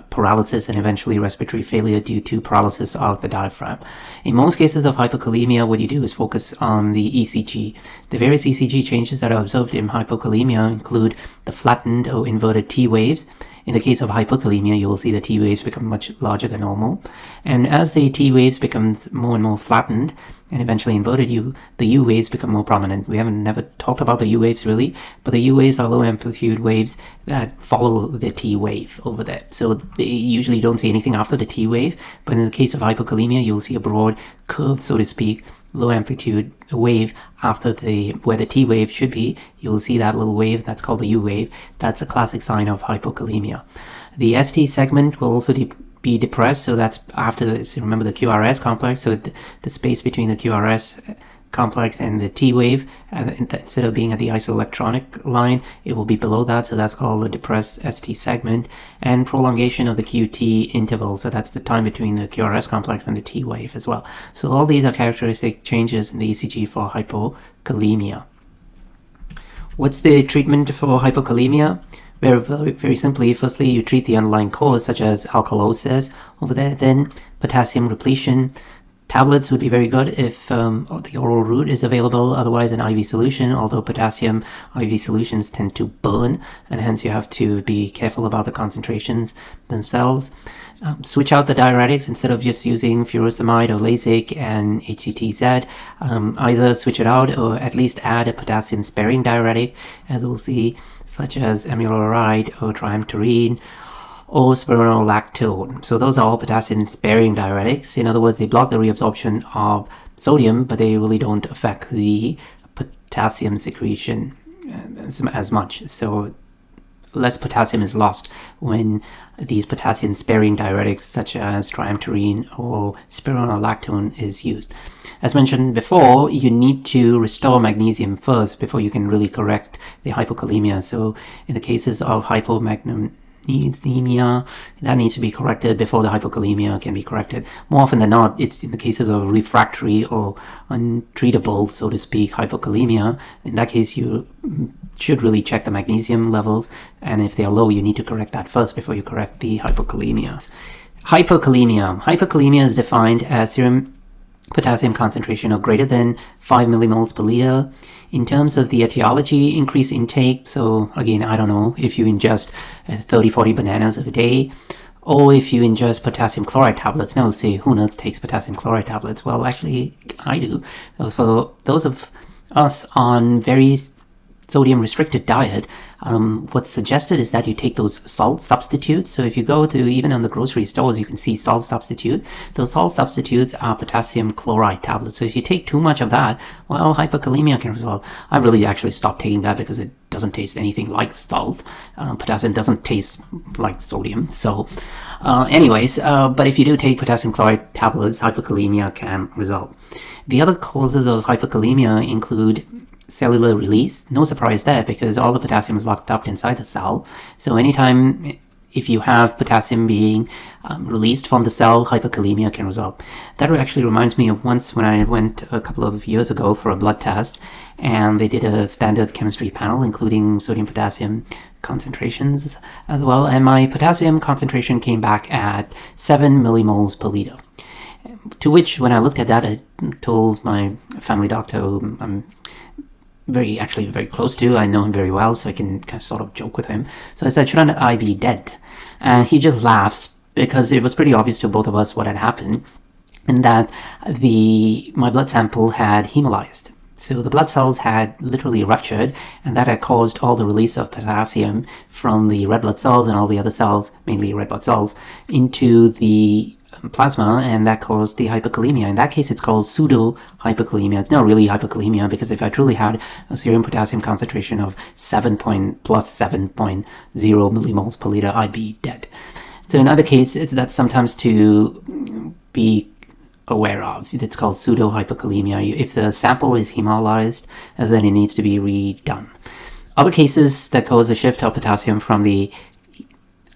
paralysis, and eventually respiratory failure due to paralysis of the diaphragm. In most cases of hypokalemia, what you do is focus on the ECG. The various ECG changes that are observed in hypokalemia include the flattened or inverted T waves. In the case of hypokalemia, you will see the T waves become much larger than normal. And as the T waves becomes more and more flattened and eventually inverted, the U waves become more prominent. We haven't never talked about the U waves really, but the U waves are low amplitude waves that follow the T wave over there. So they usually don't see anything after the T wave, but in the case of hypokalemia, you'll see a broad curve, so to speak, low amplitude wave after where the T wave should be. You'll see that little wave, that's called the U wave. That's a classic sign of hypokalemia. The ST segment will also be depressed, so that's after, so remember the QRS complex, so the space between the QRS complex and the T wave, instead of being at the isoelectronic line, it will be below that, so that's called the depressed ST segment. And prolongation of the QT interval, so that's the time between the QRS complex and the T wave as well. So all these are characteristic changes in the ECG for hypokalemia. What's the treatment for hypokalemia? Very simply, firstly, you treat the underlying cause, such as alkalosis over there, then potassium repletion. Tablets would be very good if the oral route is available, otherwise an IV solution, although potassium IV solutions tend to burn, and hence you have to be careful about the concentrations themselves. switch out the diuretics instead of just using furosemide or Lasix and HCTZ. Either switch it out or at least add a potassium sparing diuretic, as we'll see, such as amiloride or triamterene or spironolactone. So those are all potassium sparing diuretics. In other words, they block the reabsorption of sodium, but they really don't affect the potassium secretion as much. So less potassium is lost when these potassium sparing diuretics such as triamterene or spironolactone is used. As mentioned before, you need to restore magnesium first before you can really correct the hypokalemia. So in the cases of hypomagnesemia, that needs to be corrected before the hypokalemia can be corrected. More often than not, it's in the cases of refractory or untreatable, so to speak, hypokalemia. In that case, you should really check the magnesium levels, and if they are low, you need to correct that first before you correct the hypokalemia. Hypokalemia is defined as serum potassium concentration of greater than 5 millimoles per liter. In terms of the etiology, increase intake. So again, I don't know if you ingest 30-40 bananas a day, or if you ingest potassium chloride tablets. Now let's say, who else takes potassium chloride tablets? Well, actually, I do. For those of us on very sodium restricted diet, what's suggested is that you take those salt substitutes. So if you go to, even on the grocery stores, you can see salt substitute. Those salt substitutes are potassium chloride tablets. So if you take too much of that, well, hypokalemia can result. I really actually stopped taking that because it doesn't taste anything like salt. Potassium doesn't taste like sodium. So but if you do take potassium chloride tablets, hypokalemia can result. The other causes of hypokalemia include cellular release. No surprise there, because all the potassium is locked up inside the cell. So anytime if you have potassium being released from the cell, hypokalemia can result. That actually reminds me of once when I went a couple of years ago for a blood test, and they did a standard chemistry panel including sodium potassium concentrations as well, and my potassium concentration came back at 7 millimoles per liter. To which, when I looked at that, I told my family doctor, who I'm very close to. I know him very well, so I can kind of sort of joke with him. So I said, shouldn't I be dead? And he just laughs, because it was pretty obvious to both of us what had happened, and that my blood sample had hemolyzed. So the blood cells had literally ruptured, and that had caused all the release of potassium from the red blood cells and all the other cells, mainly red blood cells, into the plasma, and that caused the hypokalemia. In that case, it's called pseudo-hypokalemia. It's not really hypokalemia, because if I truly had a serum potassium concentration of 7.0 millimoles per liter, I'd be dead. So in other cases, that's sometimes to be aware of. It's called pseudo-hypokalemia. If the sample is hemolyzed, then it needs to be redone. Other cases that cause a shift of potassium from the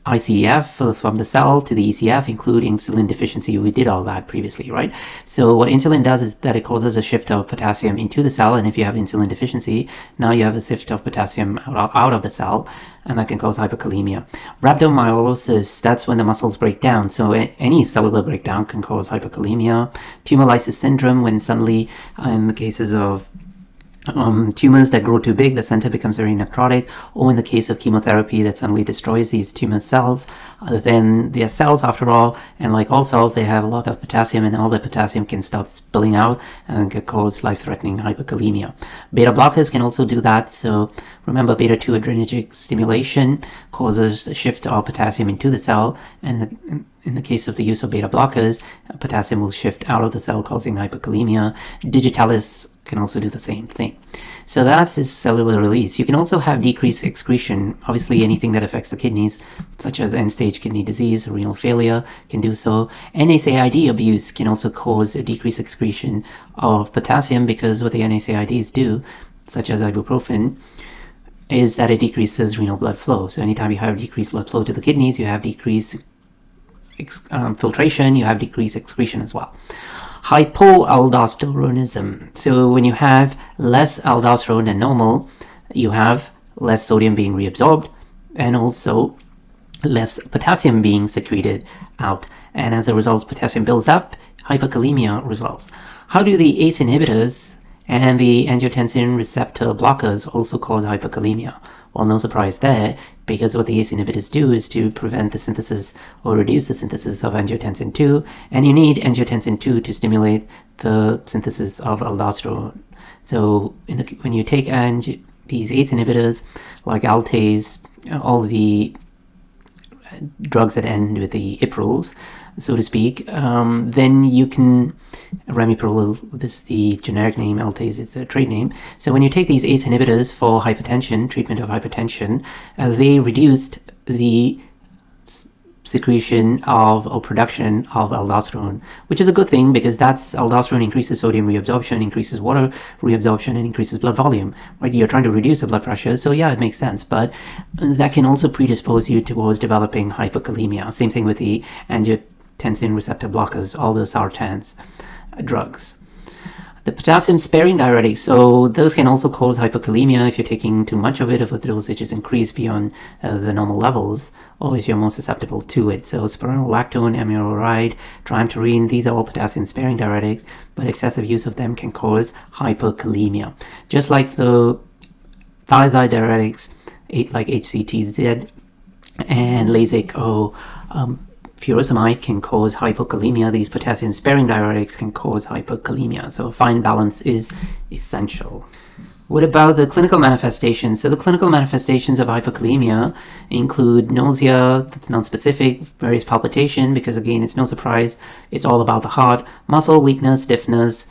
ICEF, from the cell to the ECF, include insulin deficiency. We did all that previously, right? So what insulin does is that it causes a shift of potassium into the cell, and if you have insulin deficiency, now you have a shift of potassium out of the cell, and that can cause hypokalemia. Rhabdomyolysis, that's when the muscles break down. So any cellular breakdown can cause hypokalemia. Tumor lysis syndrome, when suddenly, in the cases of tumors that grow too big, the center becomes very necrotic, or in the case of chemotherapy that suddenly destroys these tumor cells, then they are cells after all, and like all cells, they have a lot of potassium, and all the potassium can start spilling out and can cause life-threatening hypokalemia. Beta blockers can also do that. So remember, beta-2 adrenergic stimulation causes a shift of potassium into the cell, and in the case of the use of beta blockers, potassium will shift out of the cell, causing hypokalemia. Digitalis can also do the same thing. So that's its cellular release. You can also have decreased excretion. Obviously, anything that affects the kidneys, such as end-stage kidney disease or renal failure, can do so. NSAID abuse can also cause a decreased excretion of potassium, because what the NSAIDs do, such as ibuprofen, is that it decreases renal blood flow. So anytime you have decreased blood flow to the kidneys, you have decreased filtration, you have decreased excretion as well. Hypoaldosteronism. So when you have less aldosterone than normal, you have less sodium being reabsorbed, and also less potassium being secreted out. And as a result, potassium builds up, hypokalemia results. How do the ACE inhibitors and the angiotensin receptor blockers also cause hypokalemia? Well, no surprise there. because what the ACE inhibitors do is to prevent the synthesis or reduce the synthesis of angiotensin 2, and you need angiotensin 2 to stimulate the synthesis of aldosterone. So when you take these ACE inhibitors like Altase, all the drugs that end with the iprils, so to speak, then you can, ramipril, this is the generic name, Altase is the trade name. So when you take these ACE inhibitors for hypertension, treatment of hypertension, they reduced the secretion of or production of aldosterone, which is a good thing because aldosterone increases sodium reabsorption, increases water reabsorption, and increases blood volume, right? You're trying to reduce the blood pressure, so yeah, it makes sense, but that can also predispose you towards developing hyperkalemia. Same thing with the angiotensin receptor blockers, all those sartans drugs. The potassium sparing diuretics, so those can also cause hyperkalemia if you're taking too much of it, if the dosage is increased beyond the normal levels, or if you're more susceptible to it. So spironolactone, amiloride, triamterene, these are all potassium sparing diuretics, but excessive use of them can cause hyperkalemia. Just like the thiazide diuretics, like HCTZ and Lasix or furosemide can cause hypokalemia. These potassium sparing diuretics can cause hyperkalemia. So a fine balance is essential. What about the clinical manifestations? So the clinical manifestations of hyperkalemia include nausea, that's non-specific, various palpitation, because again, it's no surprise, it's all about the heart, muscle weakness, stiffness,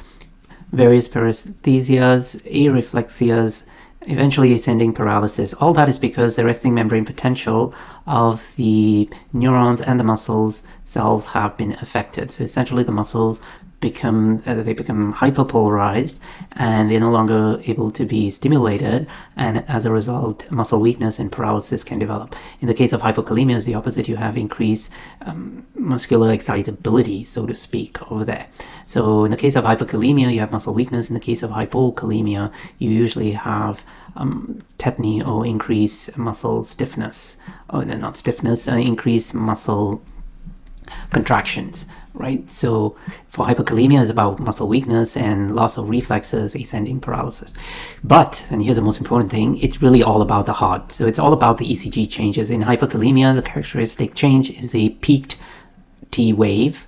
various paresthesias, areflexias, eventually ascending paralysis. All that is because the resting membrane potential of the neurons and the muscles cells have been affected. So essentially the muscles become hyperpolarized and they're no longer able to be stimulated, and as a result muscle weakness and paralysis can develop. In the case of hypokalemia, is the opposite. You have increased muscular excitability, so to speak, over there. So in the case of hyperkalemia, you have muscle weakness. In the case of hypokalemia, you usually have tetany or increased muscle stiffness, or not stiffness, increased muscle contractions, right? So for hyperkalemia, is about muscle weakness and loss of reflexes, ascending paralysis. But, and here's the most important thing, it's really all about the heart. So it's all about the ECG changes. In hyperkalemia, the characteristic change is a peaked T wave.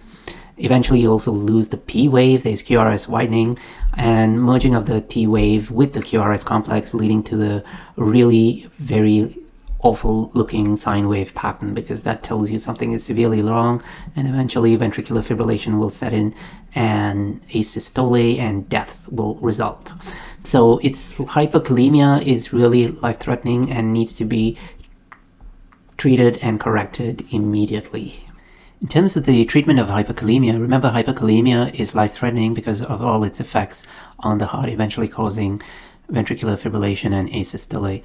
Eventually you also lose the P wave, there's QRS widening and merging of the T wave with the QRS complex, leading to the really very awful looking sine wave pattern, because that tells you something is severely wrong, and eventually ventricular fibrillation will set in and asystole and death will result. So hyperkalemia is really life-threatening and needs to be treated and corrected immediately. In terms of the treatment of hyperkalemia, remember hyperkalemia is life-threatening because of all its effects on the heart, eventually causing ventricular fibrillation and asystole.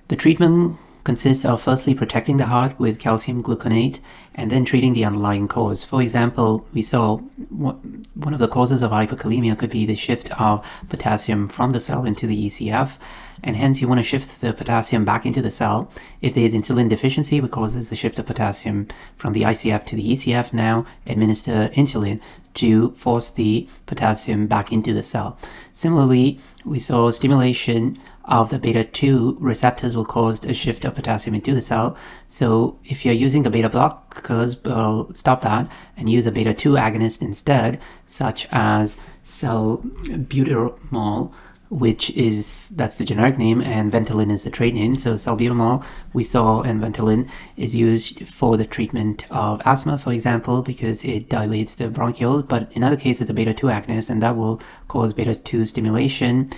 The treatment consists of firstly protecting the heart with calcium gluconate and then treating the underlying cause. For example, we saw one of the causes of hyperkalemia could be the shift of potassium from the cell into the ECF, and hence you want to shift the potassium back into the cell. If there is insulin deficiency, which causes the shift of potassium from the ICF to the ECF, now administer insulin to force the potassium back into the cell. Similarly, we saw stimulation of the beta-2 receptors will cause a shift of potassium into the cell. So if you're using the beta blockers, we'll stop that and use a beta-2 agonist instead, such as salbutamol, that's the generic name, and Ventolin is the trade name. So salbutamol, we saw, and Ventolin is used for the treatment of asthma, for example, because it dilates the bronchioles, but in other cases it's a beta-2 agonist, and that will cause beta-2 stimulation,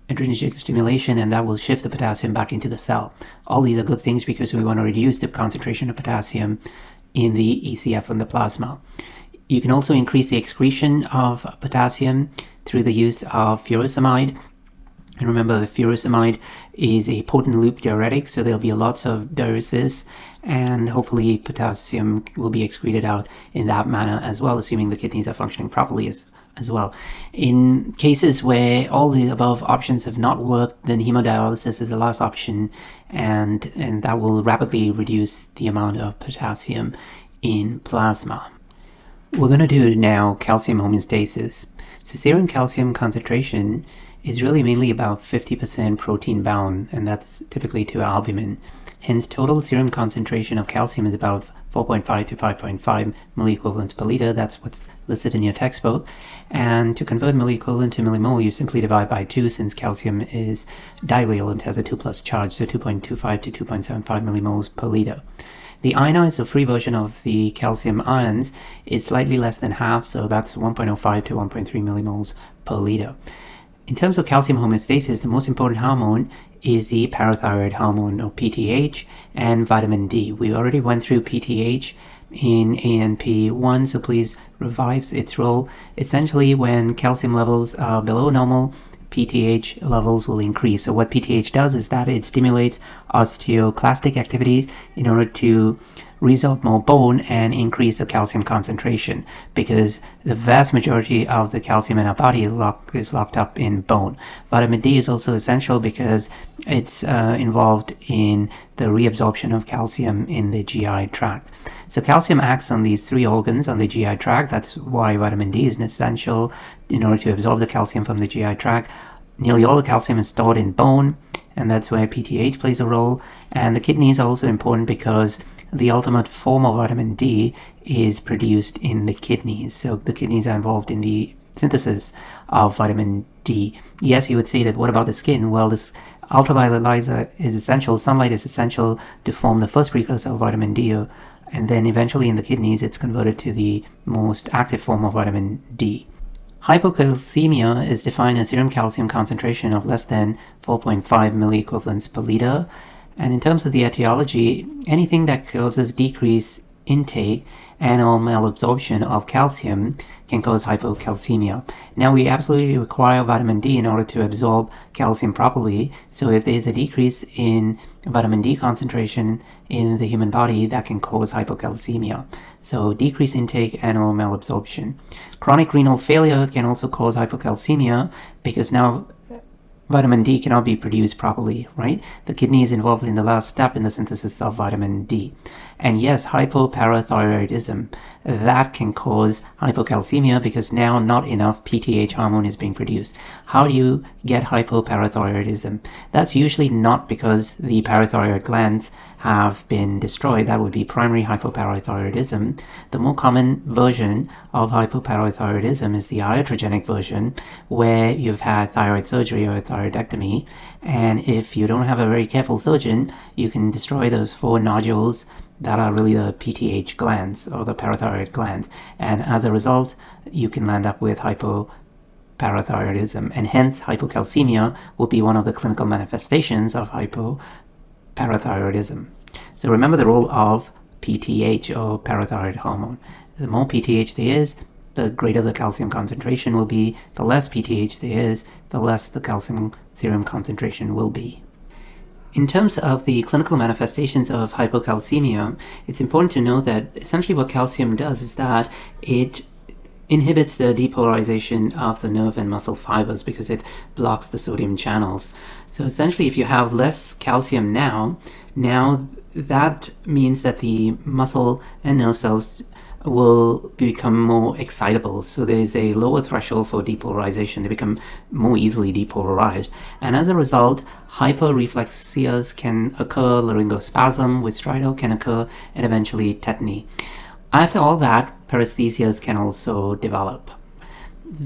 adrenergic stimulation, and that will shift the potassium back into the cell. All these are good things because we want to reduce the concentration of potassium in the ECF and the plasma. You can also increase the excretion of potassium through the use of furosemide. And remember, the furosemide is a potent loop diuretic, so there'll be lots of diuresis, and hopefully potassium will be excreted out in that manner as well, assuming the kidneys are functioning properly as well. In cases where all the above options have not worked, then hemodialysis is the last option, and that will rapidly reduce the amount of potassium in plasma. We're going to do now calcium homeostasis. So serum calcium concentration is really mainly about 50% protein bound, and that's typically to albumin. Hence, total serum concentration of calcium is about 4.5 to 5.5 milliequivalents per liter. That's what's listed in your textbook. And to convert milliequivalent to millimole, you simply divide by 2, since calcium is divalent, has a 2+ charge, so 2.25 to 2.75 millimoles per liter. The ionized or free version of the calcium ions is slightly less than half, so that's 1.05 to 1.3 millimoles per liter. In terms of calcium homeostasis, the most important hormone is the parathyroid hormone, or PTH, and vitamin D. We already went through PTH in ANP1, so please revise its role. Essentially, when calcium levels are below normal, PTH levels will increase. So what PTH does is that it stimulates osteoclastic activities in order to resorb more bone and increase the calcium concentration, because the vast majority of the calcium in our body is locked up in bone. Vitamin D is also essential because it's involved in the reabsorption of calcium in the GI tract. So calcium acts on these 3 organs on the GI tract. That's why vitamin D is essential in order to absorb the calcium from the GI tract. Nearly all the calcium is stored in bone, and that's where PTH plays a role. And the kidneys are also important because the ultimate form of vitamin D is produced in the kidneys. So the kidneys are involved in the synthesis of vitamin D. Yes, you would say that, what about the skin? Well, this ultraviolet light is essential. Sunlight is essential to form the first precursor of vitamin D, and then eventually in the kidneys it's converted to the most active form of vitamin D. Hypocalcemia is defined as serum calcium concentration of less than 4.5 milliequivalents per liter. And in terms of the etiology, anything that causes decreased intake and or malabsorption of calcium can cause hypocalcemia. Now, we absolutely require vitamin D in order to absorb calcium properly. So if there's a decrease in vitamin D concentration in the human body, that can cause hypocalcemia. So decreased intake and or malabsorption. Chronic renal failure can also cause hypocalcemia, because now vitamin D cannot be produced properly, right? The kidney is involved in the last step in the synthesis of vitamin D. And yes, hypoparathyroidism, that can cause hypocalcemia because now not enough PTH hormone is being produced. How do you get hypoparathyroidism? That's usually not because the parathyroid glands have been destroyed. That would be primary hypoparathyroidism. The more common version of hypoparathyroidism is the iatrogenic version, where you've had thyroid surgery or thyroidectomy, and if you don't have a very careful surgeon, you can destroy those 4 nodules that are really the PTH glands or the parathyroid glands, and as a result you can land up with hypoparathyroidism, and hence hypocalcemia will be one of the clinical manifestations of hypoparathyroidism. So remember the role of PTH, or parathyroid hormone. The more PTH there is, the greater the calcium concentration will be. The less PTH there is, the less the calcium serum concentration will be. In terms of the clinical manifestations of hypocalcemia, it's important to know that essentially what calcium does is that it inhibits the depolarization of the nerve and muscle fibers because it blocks the sodium channels. So essentially, if you have less calcium now that means that the muscle and nerve cells will become more excitable. So there's a lower threshold for depolarization. They become more easily depolarized. And as a result, hyperreflexias can occur, laryngospasm with stridor can occur, and eventually tetany. After all that, paresthesias can also develop.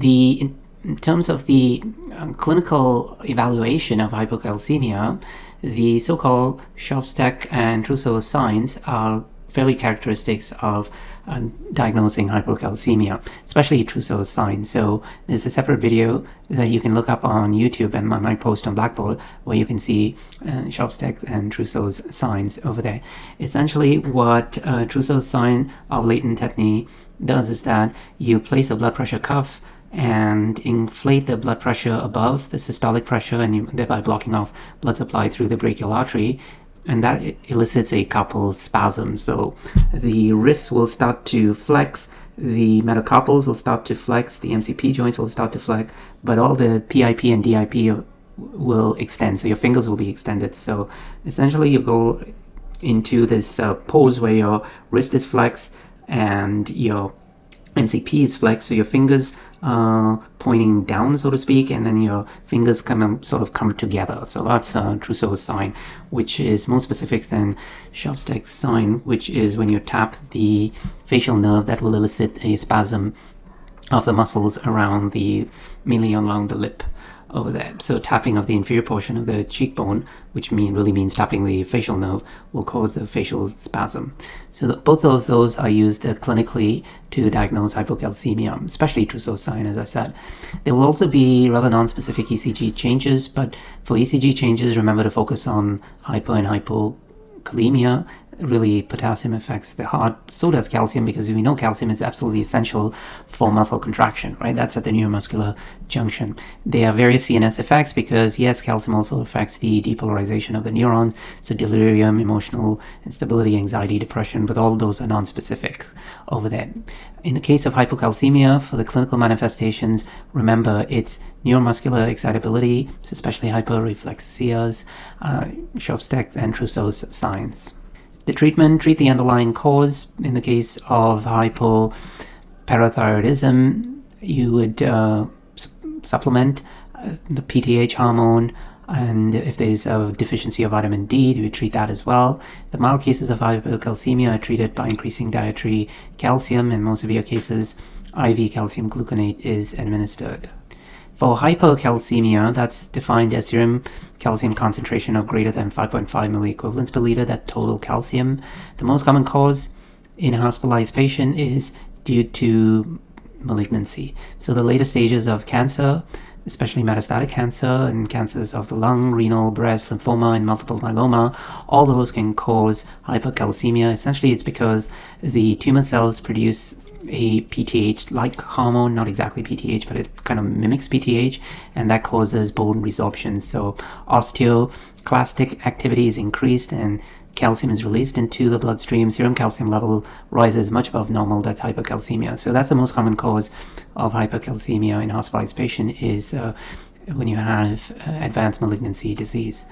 In terms of the clinical evaluation of hypocalcemia, the so-called Shostak and Trousseau signs are fairly characteristics of diagnosing hypocalcemia, especially Trousseau's sign. So there's a separate video that you can look up on YouTube, and I might post on Blackboard, where you can see Shostak and Trousseau's signs over there. Essentially, what Trousseau's sign of latent tetany does is that you place a blood pressure cuff and inflate the blood pressure above the systolic pressure, and thereby blocking off blood supply through the brachial artery, and that elicits a carpal spasm. So the wrists will start to flex, the metacarpals will start to flex, the MCP joints will start to flex, but all the PIP and DIP will extend, so your fingers will be extended. So essentially you go into this pose where your wrist is flexed and your NCP is flexed, so your fingers are pointing down, so to speak, and then your fingers come together. So that's Trousseau's sign, which is more specific than Shovstek's sign, which is when you tap the facial nerve that will elicit a spasm of the muscles around mainly along the lip over there. So tapping of the inferior portion of the cheekbone, which really means tapping the facial nerve, will cause a facial spasm. So both of those are used clinically to diagnose hypocalcemia, especially Trousseau's sign, as I said. There will also be rather non-specific ECG changes, but for ECG changes, remember to focus on hypo and hypokalemia. Really, potassium affects the heart, so does calcium, because we know calcium is absolutely essential for muscle contraction, right? That's at the neuromuscular junction. There are various CNS effects because, yes, calcium also affects the depolarization of the neurons, so delirium, emotional instability, anxiety, depression, but all those are non-specific over there. In the case of hypocalcemia, for the clinical manifestations, remember it's neuromuscular excitability, especially hyperreflexias, Shovstek and Trousseau's signs. The treatment, treat the underlying cause. In the case of hypoparathyroidism, you would supplement the PTH hormone, and if there's a deficiency of vitamin D, you would treat that as well. The mild cases of hypocalcemia are treated by increasing dietary calcium. In most severe cases, IV calcium gluconate is administered. For hypocalcemia, that's defined as serum calcium concentration of greater than 5.5 milliequivalents per liter, that total calcium. The most common cause in a hospitalized patient is due to malignancy. So the later stages of cancer, especially metastatic cancer and cancers of the lung, renal, breast, lymphoma, and multiple myeloma, all those can cause hypocalcemia. Essentially, it's because the tumor cells produce a PTH-like hormone, not exactly PTH, but it kind of mimics PTH, and that causes bone resorption. So osteoclastic activity is increased and calcium is released into the bloodstream. Serum calcium level rises much above normal. That's hypocalcemia. So that's the most common cause of hypocalcemia in hospitalized patient is when you have advanced malignancy disease.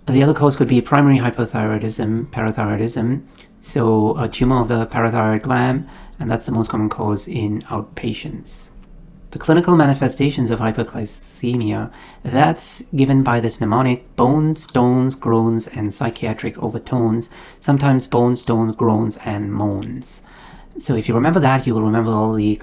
The other cause could be primary hypothyroidism, parathyroidism, so a tumor of the parathyroid gland, and that's the most common cause in outpatients. The clinical manifestations of hypoglycemia, that's given by this mnemonic: bones, stones, groans, and psychiatric overtones, sometimes bones, stones, groans, and moans. So if you remember that, you will remember all the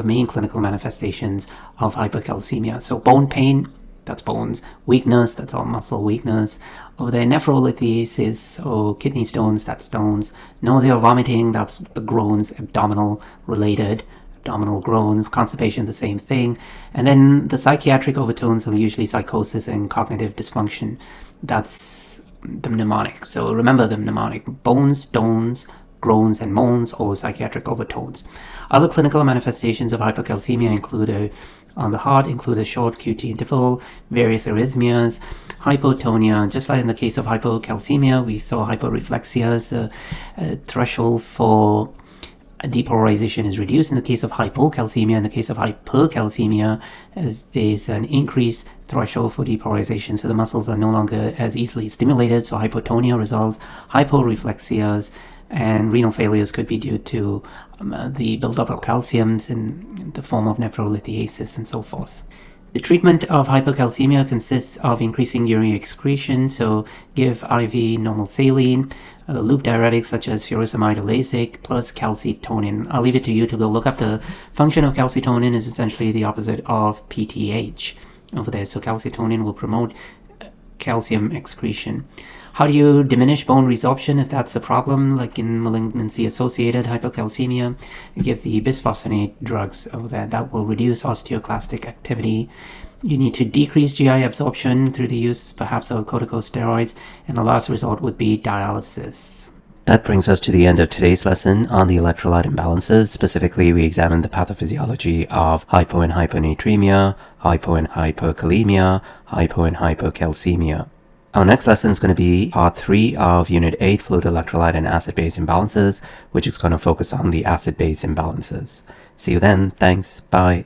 main clinical manifestations of hypocalcemia. So bone pain, that's bones. Weakness, that's all muscle weakness. Over there, nephrolithiasis, or kidney stones, that's stones. Nausea, vomiting, that's the groans, abdominal related, abdominal groans. Constipation, the same thing. And then the psychiatric overtones are usually psychosis and cognitive dysfunction. That's the mnemonic. So remember the mnemonic: bones, stones, groans, and moans, or psychiatric overtones. Other clinical manifestations of hypocalcemia on the heart include a short QT interval, various arrhythmias, hypotonia. Just like in the case of hypocalcemia, we saw hyporeflexias. The threshold for depolarization is reduced. In the case of hypocalcemia, in the case of hypercalcemia, there's an increased threshold for depolarization, so the muscles are no longer as easily stimulated. So hypotonia resolves. Hyporeflexias and renal failures could be due to the buildup of calciums in the form of nephrolithiasis and so forth. The treatment of hypocalcemia consists of increasing urea excretion, so give IV normal saline, loop diuretics such as furosemide or Lasix, plus calcitonin. I'll leave it to you to go look up. The function of calcitonin is essentially the opposite of PTH over there. So calcitonin will promote calcium excretion. How do you diminish bone resorption if that's a problem, like in malignancy-associated hypocalcemia? You give the bisphosphonate drugs over there. That will reduce osteoclastic activity. You need to decrease GI absorption through the use, perhaps, of corticosteroids, and the last resort would be dialysis. That brings us to the end of today's lesson on the electrolyte imbalances. Specifically, we examined the pathophysiology of hypo and hyponatremia, hypo and hyperkalemia, hypo and hypocalcemia. Our next lesson is going to be part 3 of Unit 8, Fluid Electrolyte and Acid-Base Imbalances, which is going to focus on the acid-base imbalances. See you then. Thanks. Bye.